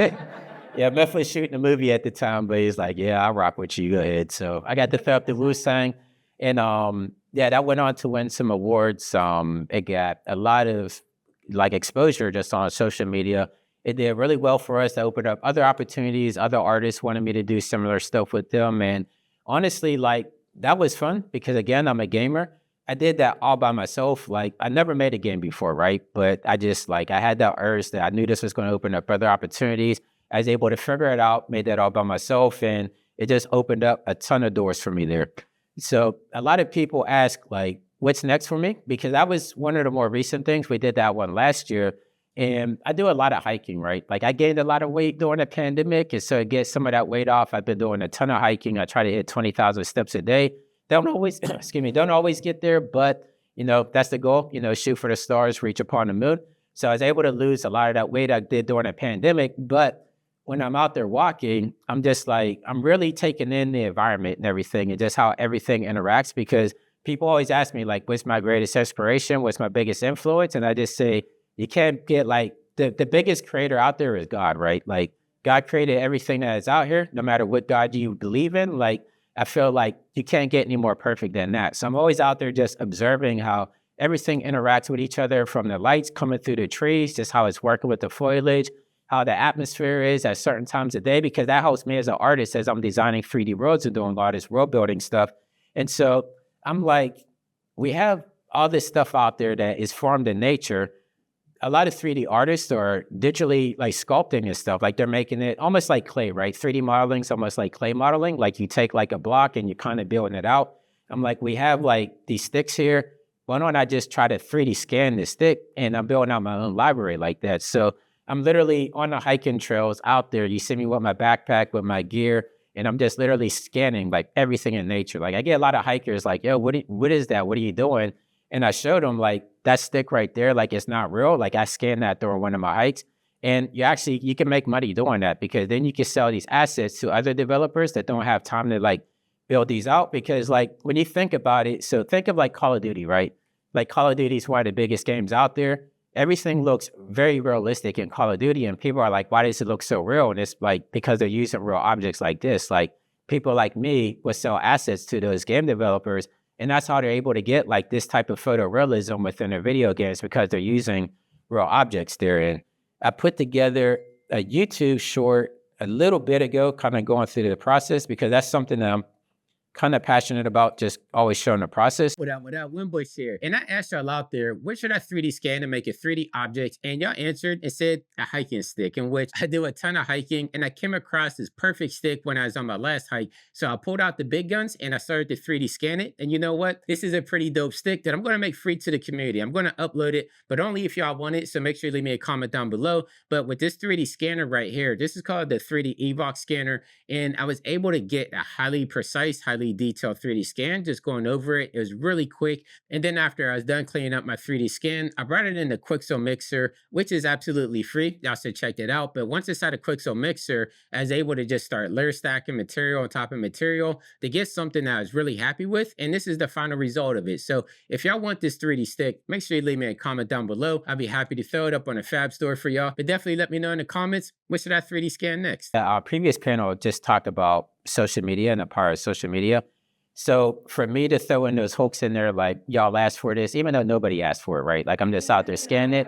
Speaker 2: yeah, Meth was shooting a movie at the time, but he's like, yeah, I'll rock with you. Go ahead. So I got to throw up the Wu-Tang. And that went on to win some awards. It got a lot of like exposure just on social media. It did really well for us. That opened up other opportunities. Other artists wanted me to do similar stuff with them. And honestly, like, that was fun because, again, I'm a gamer. I did that all by myself. Like, I never made a game before, right? But I just, like, I had that urge that I knew this was going to open up other opportunities. I was able to figure it out, made that all by myself, and it just opened up a ton of doors for me there. So a lot of people ask, like, what's next for me? Because that was one of the more recent things. We did that one last year. And I do a lot of hiking, right? Like I gained a lot of weight during the pandemic. And so to get some of that weight off, I've been doing a ton of hiking. I try to hit 20,000 steps a day. Don't always, don't always get there, but that's the goal, shoot for the stars, reach upon the moon. So I was able to lose a lot of that weight I did during the pandemic. But when I'm out there walking, I'm just like, I'm really taking in the environment and everything and just how everything interacts, because people always ask me like, what's my greatest inspiration? What's my biggest influence? And I just say, You can't get like the biggest creator out there is God, right? Like God created everything that is out here, no matter what God you believe in. Like I feel like you can't get any more perfect than that. So I'm always out there just observing how everything interacts with each other, from the lights coming through the trees, just how it's working with the foliage, how the atmosphere is at certain times of day, because that helps me as an artist as I'm designing 3D worlds and doing all this world building stuff. And so I'm like, we have all this stuff out there that is formed in nature. A lot of 3D artists are digitally like sculpting and stuff. Like they're making it almost like clay, right? 3D modeling is almost like clay modeling. Like you take like a block and you're kind of building it out. I'm like, we have like these sticks here. Why don't I just try to 3D scan this stick? And I'm building out my own library like that. So I'm literally on the hiking trails out there. You see me with my backpack, with my gear, and I'm just literally scanning like everything in nature. Like I get a lot of hikers like, yo, what is that? What are you doing? And I showed them like that stick right there, like it's not real. Like I scanned that during one of my hikes. And you can make money doing that, because then you can sell these assets to other developers that don't have time to like build these out. Because like when you think about it, so think of like Call of Duty, right? Like Call of Duty is one of the biggest games out there. Everything looks very realistic in Call of Duty, and people are like, why does it look so real? And it's like, because they're using real objects like this. Like people like me would sell assets to those game developers, and that's how they're able to get like this type of photorealism within their video games, because they're using real objects there. And I put together a YouTube short a little bit ago, kind of going through the process, because that's something that I'm kind of passionate about, just always showing the process. Without Winbush here. And I asked y'all out there, what should I 3D scan to make a 3D object? And y'all answered and said a hiking stick, in which I do a ton of hiking, and I came across this perfect stick when I was on my last hike. So I pulled out the big guns and I started to 3D scan it. And you know what? This is a pretty dope stick that I'm going to make free to the community. I'm going to upload it, but only if y'all want it. So make sure you leave me a comment down below. But with this 3D scanner right here, this is called the 3D Evox scanner. And I was able to get a highly precise, highly detailed 3D scan, just going over it. It was really quick. And then after I was done cleaning up my 3D scan, I brought it in the Quixel Mixer, which is absolutely free. Y'all should check it out. But once inside a Quixel Mixer, I was able to just start layer stacking material on top of material to get something that I was really happy with. And this is the final result of it. So if y'all want this 3D stick, make sure you leave me a comment down below. I'll be happy to throw it up on a fab store for y'all. But definitely let me know in the comments, what should I 3D scan next? Our previous panel just talked about social media and the power of social media. So for me to throw in those hooks in there, like y'all asked for this, even though nobody asked for it, right? Like I'm just out there scanning it,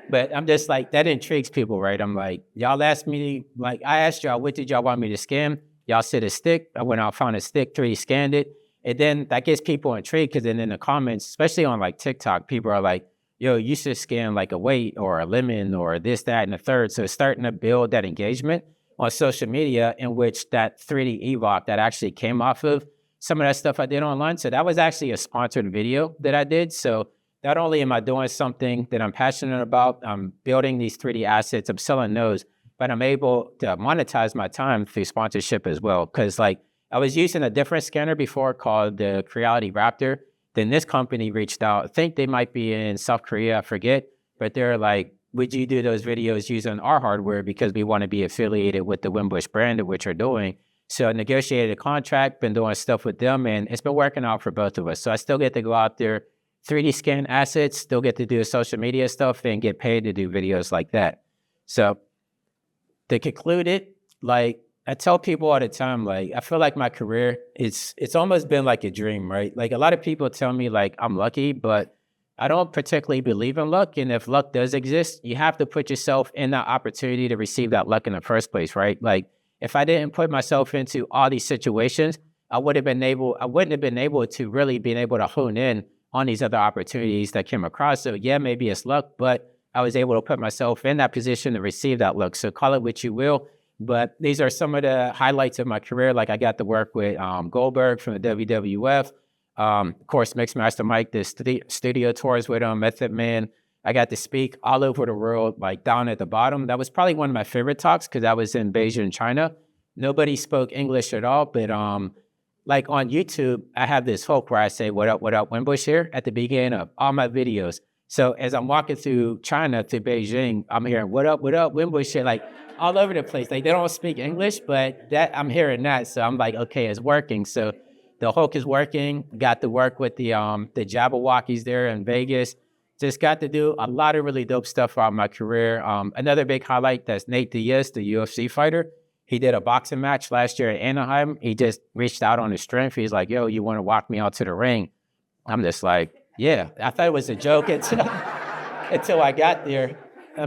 Speaker 2: but I'm just like, that intrigues people, right? I'm like, y'all asked me, like I asked y'all, what did y'all want me to scan? Y'all said a stick. I went out, found a stick, 3D scanned it. And then that gets people intrigued, because then in the comments, especially on like TikTok, people are like, yo, you should scan like a weight or a lemon or this, that, and the third. So it's starting to build that engagement on social media, in which that 3D Evoc that actually came off of some of that stuff I did online. So that was actually a sponsored video that I did. So not only am I doing something that I'm passionate about, I'm building these 3D assets, I'm selling those, but I'm able to monetize my time through sponsorship as well. Because like I was using a different scanner before called the Creality Raptor. Then this company reached out. I think they might be in South Korea, I forget. But they're like, would you do those videos using our hardware, because we want to be affiliated with the Winbush brand, which we're doing. So I negotiated a contract, been doing stuff with them, and it's been working out for both of us. So I still get to go out there, 3D scan assets, still get to do social media stuff, and get paid to do videos like that. So to conclude it, like I tell people all the time, like I feel like my career, it's almost been like a dream, right? Like a lot of people tell me like I'm lucky, but I don't particularly believe in luck. And if luck does exist, you have to put yourself in that opportunity to receive that luck in the first place, right? Like if I didn't put myself into all these situations, I wouldn't have been able to really be able to hone in on these other opportunities that came across. So yeah, maybe it's luck, but I was able to put myself in that position to receive that luck. So call it what you will, but these are some of the highlights of my career. Like I got to work with Goldberg from the WWF. Of course, Mixmaster Mike, the studio tours with Method Man. I got to speak all over the world, like down at the bottom. That was probably one of my favorite talks, because I was in Beijing, China. Nobody spoke English at all, but like on YouTube, I have this hook where I say, what up, Winbush here, at the beginning of all my videos. So as I'm walking through China to Beijing, I'm hearing, what up, Winbush here, like all over the place. Like they don't speak English, but that I'm hearing that. So I'm like, okay, it's working. So the hook is working. Got to work with the Jabberwockies there in Vegas. just got to do a lot of really dope stuff throughout my career. Another big highlight, that's Nate Diaz, the UFC fighter. He did a boxing match last year at Anaheim. He just reached out on his strength. He's like, yo, you want to walk me out to the ring? I'm just like, yeah. I thought it was a joke until I got there.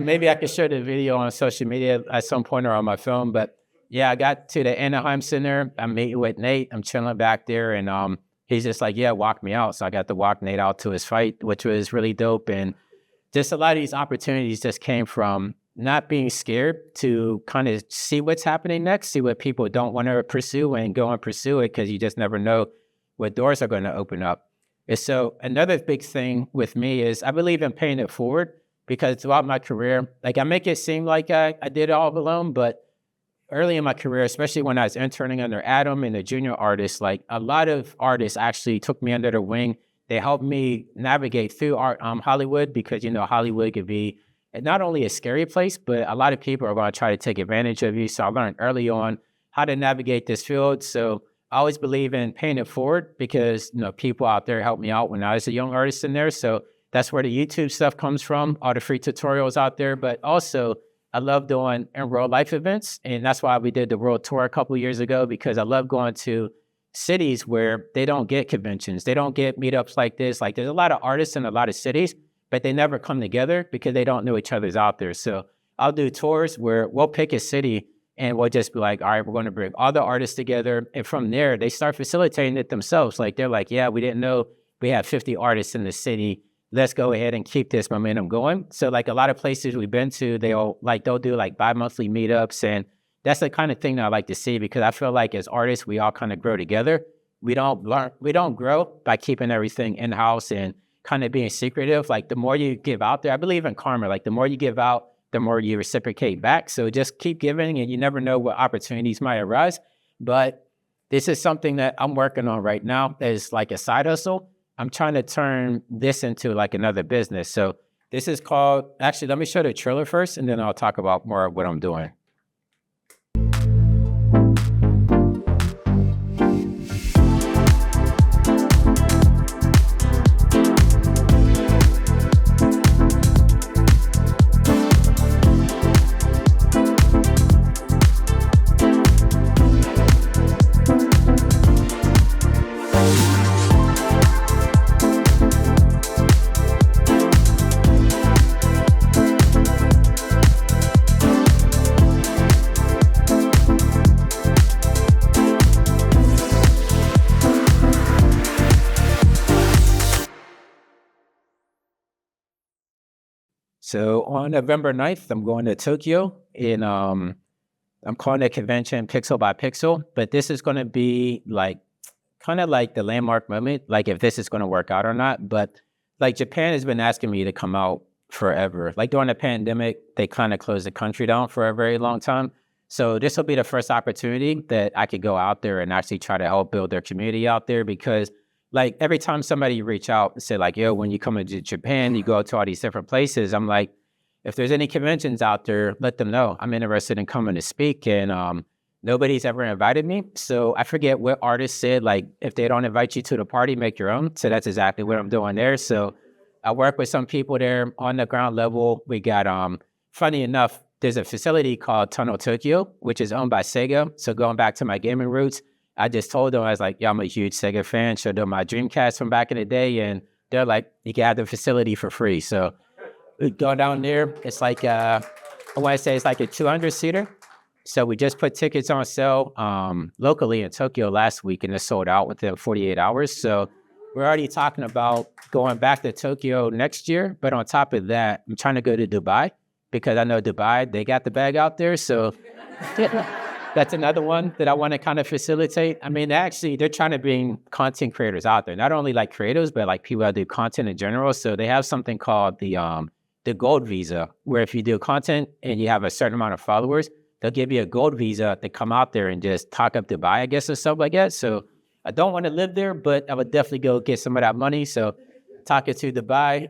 Speaker 2: Maybe I could share the video on social media at some point or on my phone. But yeah, I got to the Anaheim Center. I'm meeting with Nate. I'm chilling back there. And he's just like, yeah, walk me out. So I got to walk Nate out to his fight, which was really dope. And just a lot of these opportunities just came from not being scared to kind of see what's happening next, see what people don't want to pursue and go and pursue it, because you just never know what doors are going to open up. And so another big thing with me is I believe in paying it forward, because throughout my career, like I make it seem like I did it all alone, but early in my career, especially when I was interning under Adam and the junior artists, like a lot of artists actually took me under their wing. They helped me navigate through Hollywood, because, you know, Hollywood could be not only a scary place, but a lot of people are going to try to take advantage of you. So I learned early on how to navigate this field. So I always believe in paying it forward, because, you know, people out there helped me out when I was a young artist in there. So that's where the YouTube stuff comes from, all the free tutorials out there. But also, I love doing in real life events. And that's why we did the world tour a couple of years ago, because I love going to cities where they don't get conventions. They don't get meetups like this. Like, there's a lot of artists in a lot of cities, but they never come together because they don't know each other's out there. So I'll do tours where we'll pick a city and we'll just be like, all right, we're going to bring all the artists together. And from there, they start facilitating it themselves. Like, they're like, yeah, we didn't know we have 50 artists in the city. Let's go ahead and keep this momentum going. So like a lot of places we've been to, they'll do like bi-monthly meetups. And that's the kind of thing that I like to see, because I feel like as artists, we all kind of grow together. We don't grow by keeping everything in-house and kind of being secretive. Like, the more you give out there, I believe in karma. Like, the more you give out, the more you reciprocate back. So just keep giving, and you never know what opportunities might arise. But this is something that I'm working on right now as like a side hustle. I'm trying to turn this into like another business. So this is called, actually, let me show the trailer first, and then I'll talk about more of what I'm doing. So on November 9th, I'm going to Tokyo, and I'm calling the convention Pixel by Pixel, but this is going to be like kind of like the landmark moment, like if this is going to work out or not. But like, Japan has been asking me to come out forever. Like, during the pandemic, they kind of closed the country down for a very long time. So this will be the first opportunity that I could go out there and actually try to help build their community out there, because like every time somebody reach out and say like, yo, when you come into Japan, you go to all these different places. I'm like, if there's any conventions out there, let them know. I'm interested in coming to speak. And nobody's ever invited me. So I forget what artist said, like, if they don't invite you to the party, make your own. So that's exactly what I'm doing there. So I work with some people there on the ground level. We got, funny enough, there's a facility called Tunnel Tokyo, which is owned by Sega. So going back to my gaming roots, I just told them, I was like, yeah, I'm a huge Sega fan. Showed them my Dreamcast from back in the day. And they're like, you can have the facility for free. So we go down there. It's like, I want to say it's like a 200-seater. So we just put tickets on sale locally in Tokyo last week, and it sold out within 48 hours. So we're already talking about going back to Tokyo next year. But on top of that, I'm trying to go to Dubai, because I know Dubai, they got the bag out there. So that's another one that I want to kind of facilitate. I mean, they're trying to bring content creators out there, not only like creators, but like people that do content in general. So they have something called the gold visa, where if you do content and you have a certain amount of followers, they'll give you a gold visa to come out there and just talk up Dubai, I guess, or something like that. So I don't want to live there, but I would definitely go get some of that money. So talking to Dubai,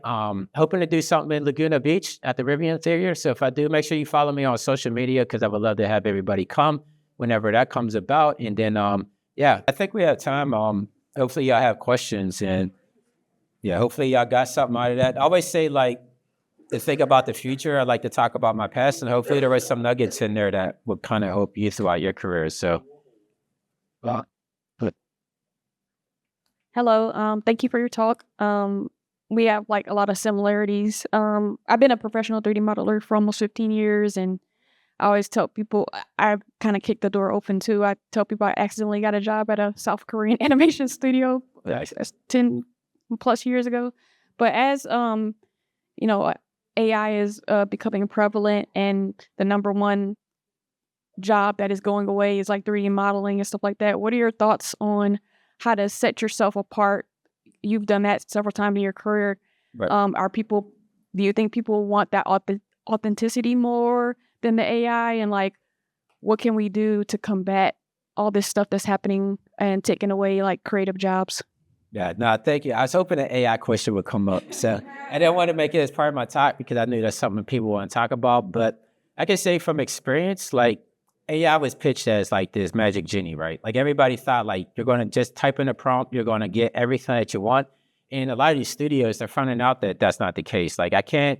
Speaker 2: hoping to do something in Laguna Beach at the Rivian Theater. So if I do, make sure you follow me on social media, because I would love to have everybody come whenever that comes about. And then, yeah, I think we have time. Hopefully y'all have questions. And Yeah, hopefully y'all got something out of that. I always say, like, to think about the future, I like to talk about my past, and hopefully there was some nuggets in there that would kind of help you throughout your career. So, but
Speaker 7: Hello. Thank you for your talk. We have like a lot of similarities. I've been a professional 3D modeler for almost 15 years, and I always tell people I kind of kicked the door open too. I tell people I accidentally got a job at a South Korean animation studio. That's 10 plus years ago. But as you know, AI is becoming prevalent, and the number one job that is going away is like 3D modeling and stuff like that. What are your thoughts on how to set yourself apart? You've done that several times in your career.
Speaker 2: Right.
Speaker 7: Do you think people want that authenticity more than the AI? And like, what can we do to combat all this stuff that's happening and taking away like creative jobs?
Speaker 2: yeah, no, thank you. I was hoping an AI question would come up. So I didn't want to make it as part of my talk because I knew that's something people want to talk about. But I can say from experience, like AI was pitched as like this magic genie, right? Like everybody thought like you're going to just type in a prompt, you're going to get everything that you want. And a lot of these studios, they're finding out that that's not the case. Like I can't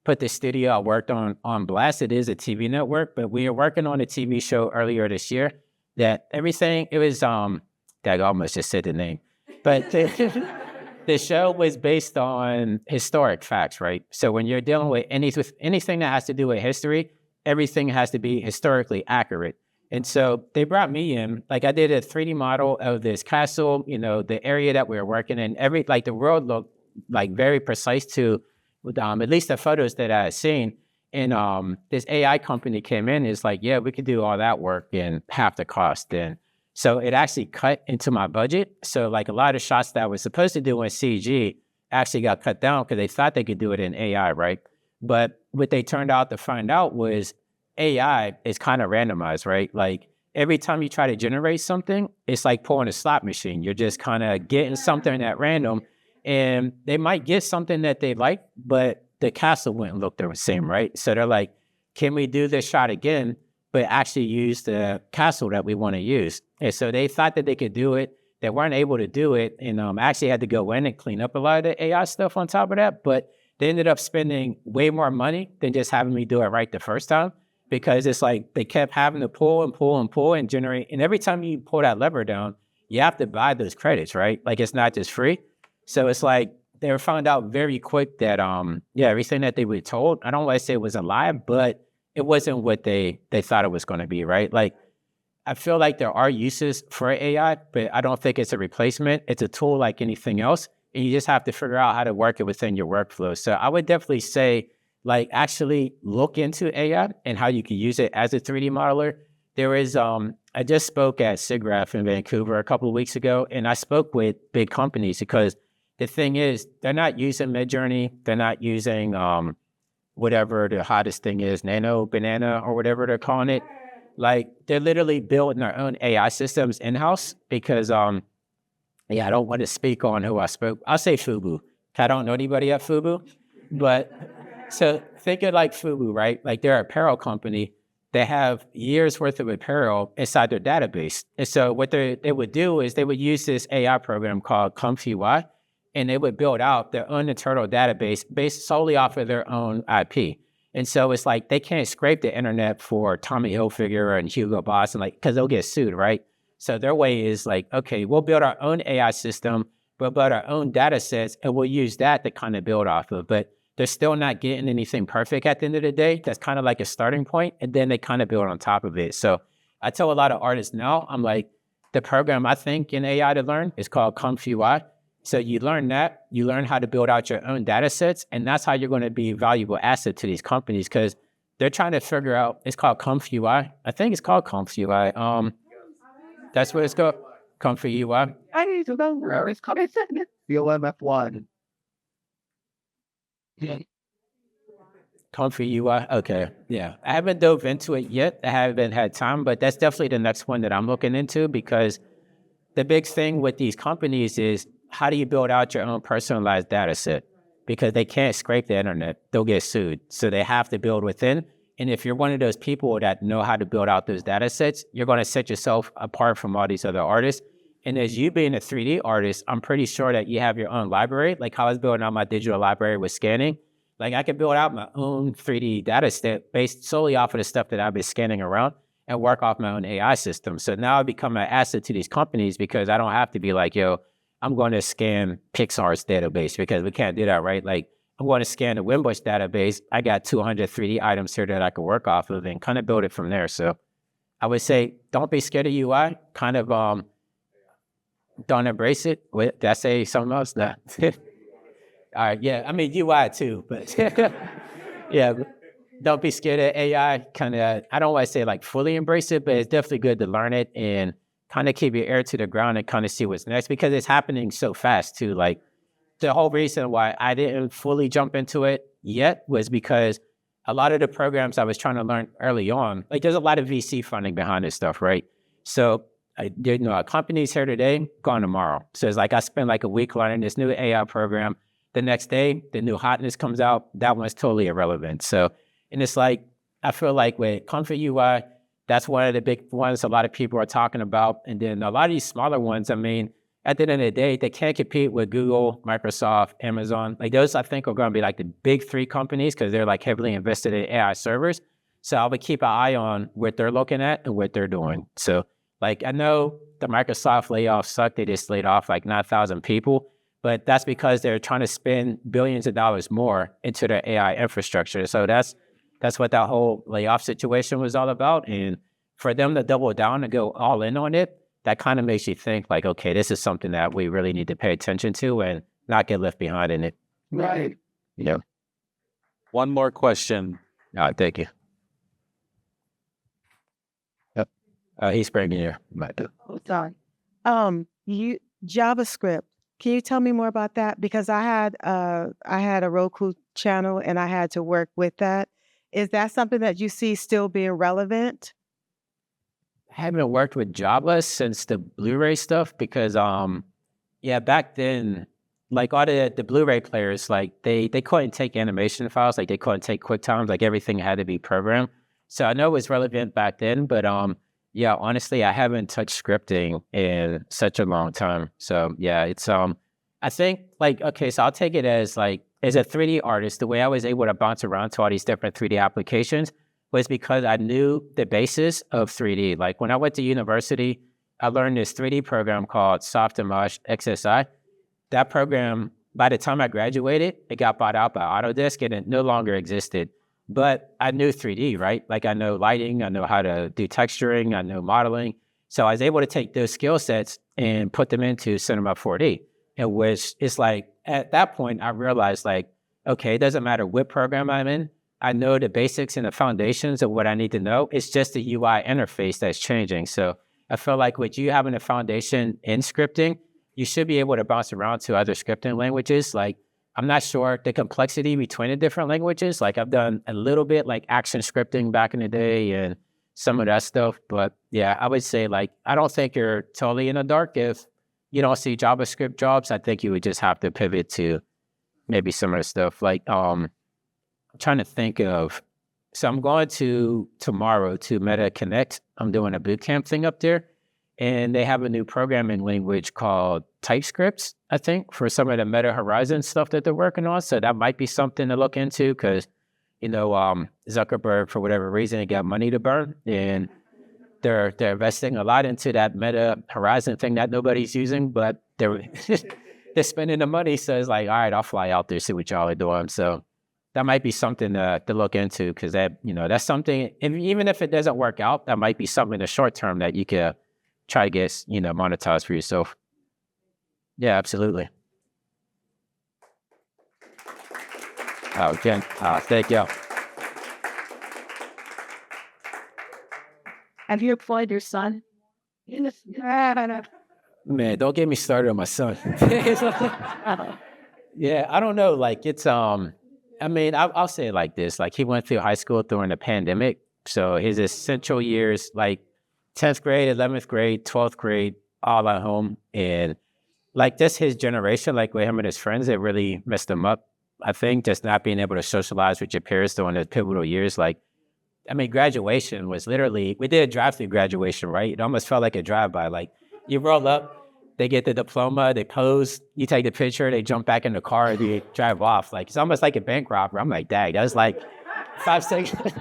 Speaker 2: put the studio I worked on blast. It is a TV network, but we were working on a TV show earlier this year that everything, it was, that I almost just said the name. But the show was based on historic facts, right? So when you're dealing with anything that has to do with history, everything has to be historically accurate. And so they brought me in, like I did a 3D model of this castle, you know, the area that we were working in, the world looked like very precise to at least the photos that I had seen. And this AI company came in, is like, yeah, we could do all that work in half the cost. And so it actually cut into my budget. So like a lot of shots that I was supposed to do in CG actually got cut down because they thought they could do it in AI, right? But what they turned out to find out was AI is kind of randomized, right? Like every time you try to generate something, it's like pulling a slot machine. You're just kind of getting something at random, and they might get something that they like, but the castle wouldn't look the same, right? So they're like, can we do this shot again, but actually use the castle that we want to use? And so they thought that they could do it. They weren't able to do it, and actually had to go in and clean up a lot of the AI stuff on top of that. But they ended up spending way more money than just having me do it right the first time, because it's like they kept having to pull and pull and pull and generate. And every time you pull that lever down, you have to buy those credits, right? Like it's not just free. So it's like they were found out very quick that, everything that they were told, I don't want to say it was a lie, but it wasn't what they thought it was going to be, right? Like, I feel like there are uses for AI, but I don't think it's a replacement. It's a tool like anything else, and you just have to figure out how to work it within your workflow. So I would definitely say, like, actually look into AI and how you can use it as a 3D modeler. There is, I just spoke at SIGGRAPH in Vancouver a couple of weeks ago, and I spoke with big companies because the thing is, they're not using Midjourney. They're not using whatever the hottest thing is, Nano Banana or whatever they're calling it. Like, they're literally building their own AI systems in-house because, I don't want to speak on who I spoke. I'll say Fubu. I don't know anybody at Fubu. But so think of like Fubu, right? Like they're an apparel company. They have years worth of apparel inside their database. And so what they would do is they would use this AI program called ComfUI, and they would build out their own internal database based solely off of their own IP. And so it's like they can't scrape the internet for Tommy Hilfiger and Hugo Boss, and like, because they'll get sued, right? So their way is like, okay, we'll build our own AI system, we'll build our own data sets, and we'll use that to kind of build off of. But they're still not getting anything perfect at the end of the day. That's kind of like a starting point, and then they kind of build on top of it. So I tell a lot of artists now, I'm like, the program I think in AI to learn is called ComfUI. So you learn that, you learn how to build out your own data sets, and that's how you're going to be a valuable asset to these companies, because they're trying to figure out, it's called ComfUI. I think it's called ComfUI. That's what it's called, ComfUI.
Speaker 3: I need to know where it's coming from. The OMF1.
Speaker 2: ComfUI, okay, yeah. I haven't dove into it yet. I haven't had time, but that's definitely the next one that I'm looking into, because the big thing with these companies is, how do you build out your own personalized data set? Because they can't scrape the internet. They'll get sued. So they have to build within. And if you're one of those people that know how to build out those data sets, you're going to set yourself apart from all these other artists. And as you being a 3D artist, I'm pretty sure that you have your own library. Like how I was building out my digital library with scanning. Like I could build out my own 3D data set based solely off of the stuff that I've been scanning around and work off my own AI system. So now I become an asset to these companies because I don't have to be like, yo, I'm going to scan Pixar's database because we can't do that, right? Like I'm going to scan the Winbush database. I got 200 3D items here that I could work off of and kind of build it from there. So I would say, don't be scared of UI. Kind of don't embrace it. Wait, did I say something else? Nah. All right, yeah. I mean UI too, but yeah. Don't be scared of AI. Kind of, I don't want to say like fully embrace it, but it's definitely good to learn it and kind of keep your ear to the ground and kind of see what's next because it's happening so fast too. Like the whole reason why I didn't fully jump into it yet was because a lot of the programs I was trying to learn early on, like there's a lot of VC funding behind this stuff, right? So a company's here today, gone tomorrow. So it's like I spent like a week learning this new AI program. The next day, the new hotness comes out. That one's totally irrelevant. So, and it's like, I feel like with Comfort UI, that's one of the big ones a lot of people are talking about. And then a lot of these smaller ones, I mean, at the end of the day, they can't compete with Google, Microsoft, Amazon. Like those, I think, are going to be like the big three companies because they're like heavily invested in AI servers. So I would keep an eye on what they're looking at and what they're doing. So like I know the Microsoft layoffs suck. They just laid off like 9,000 people. But that's because they're trying to spend billions of dollars more into their AI infrastructure. So that's what that whole layoff situation was all about. And for them to double down and go all in on it, that kind of makes you think like, okay, this is something that we really need to pay attention to and not get left behind in it.
Speaker 8: Right.
Speaker 2: Yeah.
Speaker 8: One more question.
Speaker 2: Thank you. Yep. He's bringing you.
Speaker 9: Sorry. JavaScript. Can you tell me more about that? Because I had a Roku channel and I had to work with that. Is that something that you see still being relevant?
Speaker 2: I haven't worked with Java since the Blu-ray stuff because, back then, like all the Blu-ray players, like they couldn't take animation files, like they couldn't take QuickTimes, like everything had to be programmed. So I know it was relevant back then, but honestly, I haven't touched scripting in such a long time. So yeah, it's I think like okay, so I'll take it as like as a 3D artist, the way I was able to bounce around to all these different 3D applications was because I knew the basis of 3D. Like when I went to university, I learned this 3D program called Softimage XSI. That program, by the time I graduated, it got bought out by Autodesk and it no longer existed. But I knew 3D, right? Like I know lighting, I know how to do texturing, I know modeling. So I was able to take those skill sets and put them into Cinema 4D, in which it's like, at that point, I realized like, okay, it doesn't matter what program I'm in. I know the basics and the foundations of what I need to know. It's just the UI interface that's changing. So I feel like with you having a foundation in scripting, you should be able to bounce around to other scripting languages. Like, I'm not sure the complexity between the different languages. Like I've done a little bit like action scripting back in the day and some of that stuff. But yeah, I would say like, I don't think you're totally in the dark if you don't see JavaScript jobs. I think you would just have to pivot to maybe some of the stuff. Like I'm trying to think of, so I'm going to tomorrow to Meta Connect. I'm doing a bootcamp thing up there. And they have a new programming language called TypeScript, I think, for some of the Meta Horizon stuff that they're working on. So that might be something to look into because, Zuckerberg, for whatever reason, he got money to burn. And they're investing a lot into that Meta Horizon thing that nobody's using, but they're spending the money. So it's like, all right, I'll fly out there, see what y'all are doing. So that might be something to look into because that's something, and even if it doesn't work out, that might be something in the short term that you could try to get, monetized for yourself. Yeah, absolutely. Again, thank you.
Speaker 9: Have you employed your son?
Speaker 2: Man, don't get me started on my son. Yeah, I don't know. Like it's, I'll say it like this. Like he went through high school during the pandemic. So his essential years, like 10th grade, 11th grade, 12th grade, all at home. And like just his generation, like with him and his friends, it really messed him up. I think just not being able to socialize with your peers during the pivotal years. Like, graduation was literally, we did a drive-through graduation, right? It almost felt like a drive-by. Like you roll up they get the diploma, they pose, you take the picture, they jump back in the car, they drive off. Like, it's almost like a bank robber. I'm like, dang, that was like 5 seconds.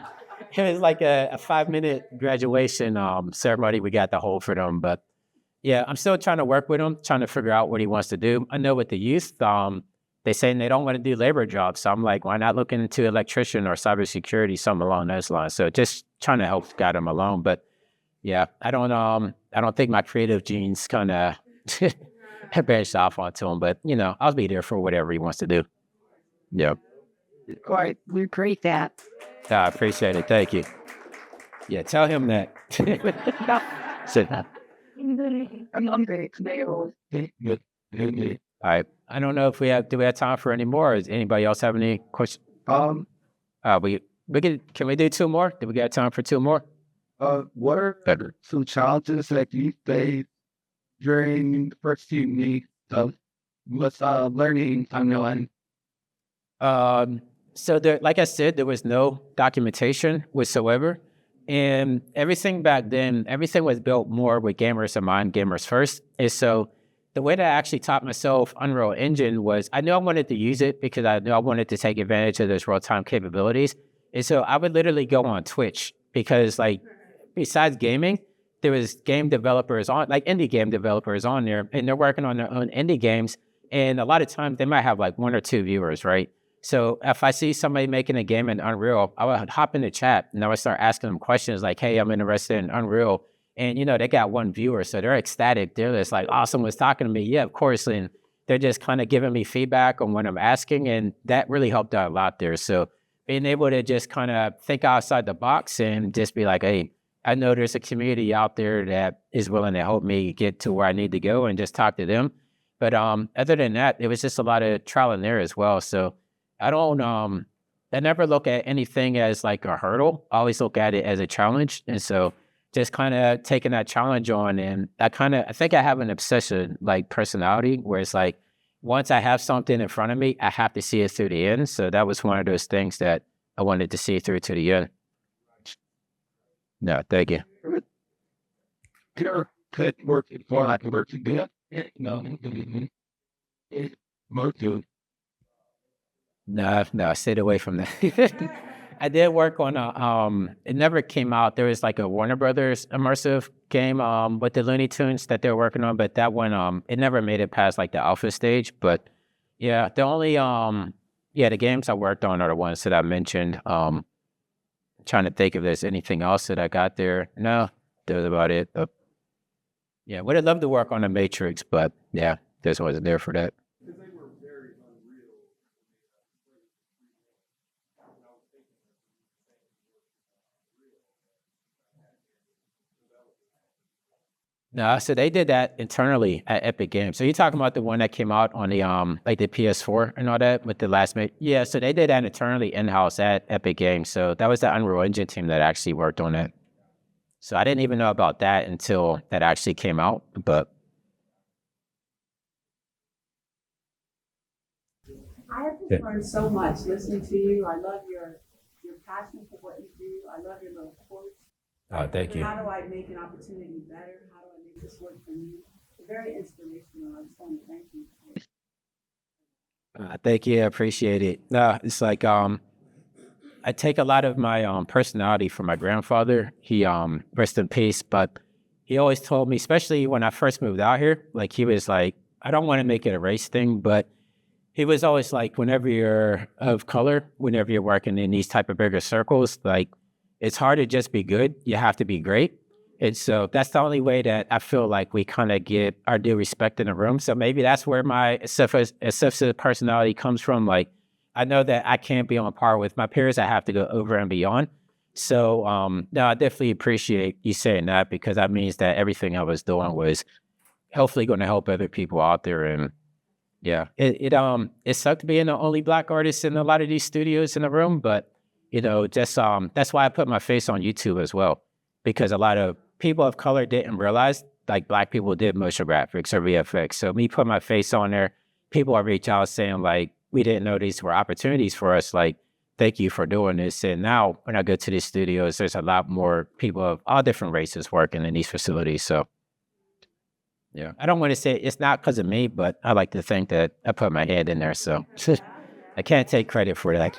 Speaker 2: It was like a 5-minute graduation ceremony we got to hold for them. But yeah, I'm still trying to work with him, trying to figure out what he wants to do. I know with the youth, they saying they don't want to do labor jobs. So I'm like, why not look into electrician or cybersecurity, something along those lines. So just trying to help guide him along. But yeah, I don't think my creative genes kind of branched off onto him. But I'll be there for whatever he wants to do. Yeah.
Speaker 5: Quite, we great that.
Speaker 2: I appreciate it. Thank you. Yeah, tell him that. Sit down. All right. I don't know if do we have time for any more? Does anybody else have any questions? Can we do 2 more? Do we got time for 2 more?
Speaker 10: What are some challenges that you faced during the first few weeks with learning timeline?
Speaker 2: So like I said, there was no documentation whatsoever. And everything back then, everything was built more with gamers in mind, gamers first. And so the way that I actually taught myself Unreal Engine was I knew I wanted to use it because I knew I wanted to take advantage of those real-time capabilities. And so I would literally go on Twitch because, like, besides gaming, there was game developers on, like indie game developers on there, and they're working on their own indie games. And a lot of times they might have like 1 or 2 viewers, right? So if I see somebody making a game in Unreal, I would hop in the chat and I would start asking them questions like, hey, I'm interested in Unreal. And, they got 1 viewer, so they're ecstatic. They're just like, oh, someone's talking to me. Yeah, of course. And they're just kind of giving me feedback on what I'm asking. And that really helped out a lot there. So being able to just kind of think outside the box and just be like, hey, I know there's a community out there that is willing to help me get to where I need to go and just talk to them. But other than that, it was just a lot of trial and error as well. So I never look at anything as like a hurdle. I always look at it as a challenge. And so just kind of taking that challenge on, and I think I have an obsession like personality where it's like, once I have something in front of me, I have to see it through the end. So that was one of those things that I wanted to see through to the end. No, thank you.
Speaker 10: Could work for like work together.
Speaker 2: No, I stayed away from that. I did work on it never came out. There was like a Warner Brothers immersive game with the Looney Tunes that they're working on, but that one it never made it past like the alpha stage. But yeah, the only the games I worked on are the ones that I mentioned. Trying to think if there's anything else that I got there. No, that's about it. Yeah, would have loved to work on the Matrix, but yeah, this wasn't there for that. No, so they did that internally at Epic Games. So you're talking about the one that came out on the like the PS4 and all that with the last mate? Yeah, so they did that internally in-house at Epic Games. So that was the Unreal Engine team that actually worked on it. So I didn't even know about that until that actually came out. But
Speaker 11: I have just learned so much listening to you. I love your passion for what you do. I love your little quotes.
Speaker 2: Oh, thank you.
Speaker 11: How do I make an opportunity better? How do I make this work for me? Very inspirational. I just want to thank you.
Speaker 2: Thank you. I appreciate it. No, it's like I take a lot of my personality from my grandfather. He rest in peace, but he always told me, especially when I first moved out here, like he was like, I don't want to make it a race thing, but he was always like, whenever you're of color, whenever you're working in these type of bigger circles, like it's hard to just be good. You have to be great. And so that's the only way that I feel like we kind of get our due respect in the room. So maybe that's where my assertive personality comes from. Like, I know that I can't be on par with my peers. I have to go over and beyond. So, no, I definitely appreciate you saying that, because that means that everything I was doing was hopefully going to help other people out there. And yeah, it sucked being the only Black artist in a lot of these studios in the room, but just that's why I put my face on YouTube as well, because a lot of people of color didn't realize like Black people did motion graphics or VFX. So me put my face on there, people will reach out saying like, we didn't know these were opportunities for us. Like, thank you for doing this. And now when I go to these studios, there's a lot more people of all different races working in these facilities. So Yeah. I don't want to say it's not because of me, but I like to think that I put my head in there. So I can't take credit for that.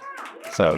Speaker 2: So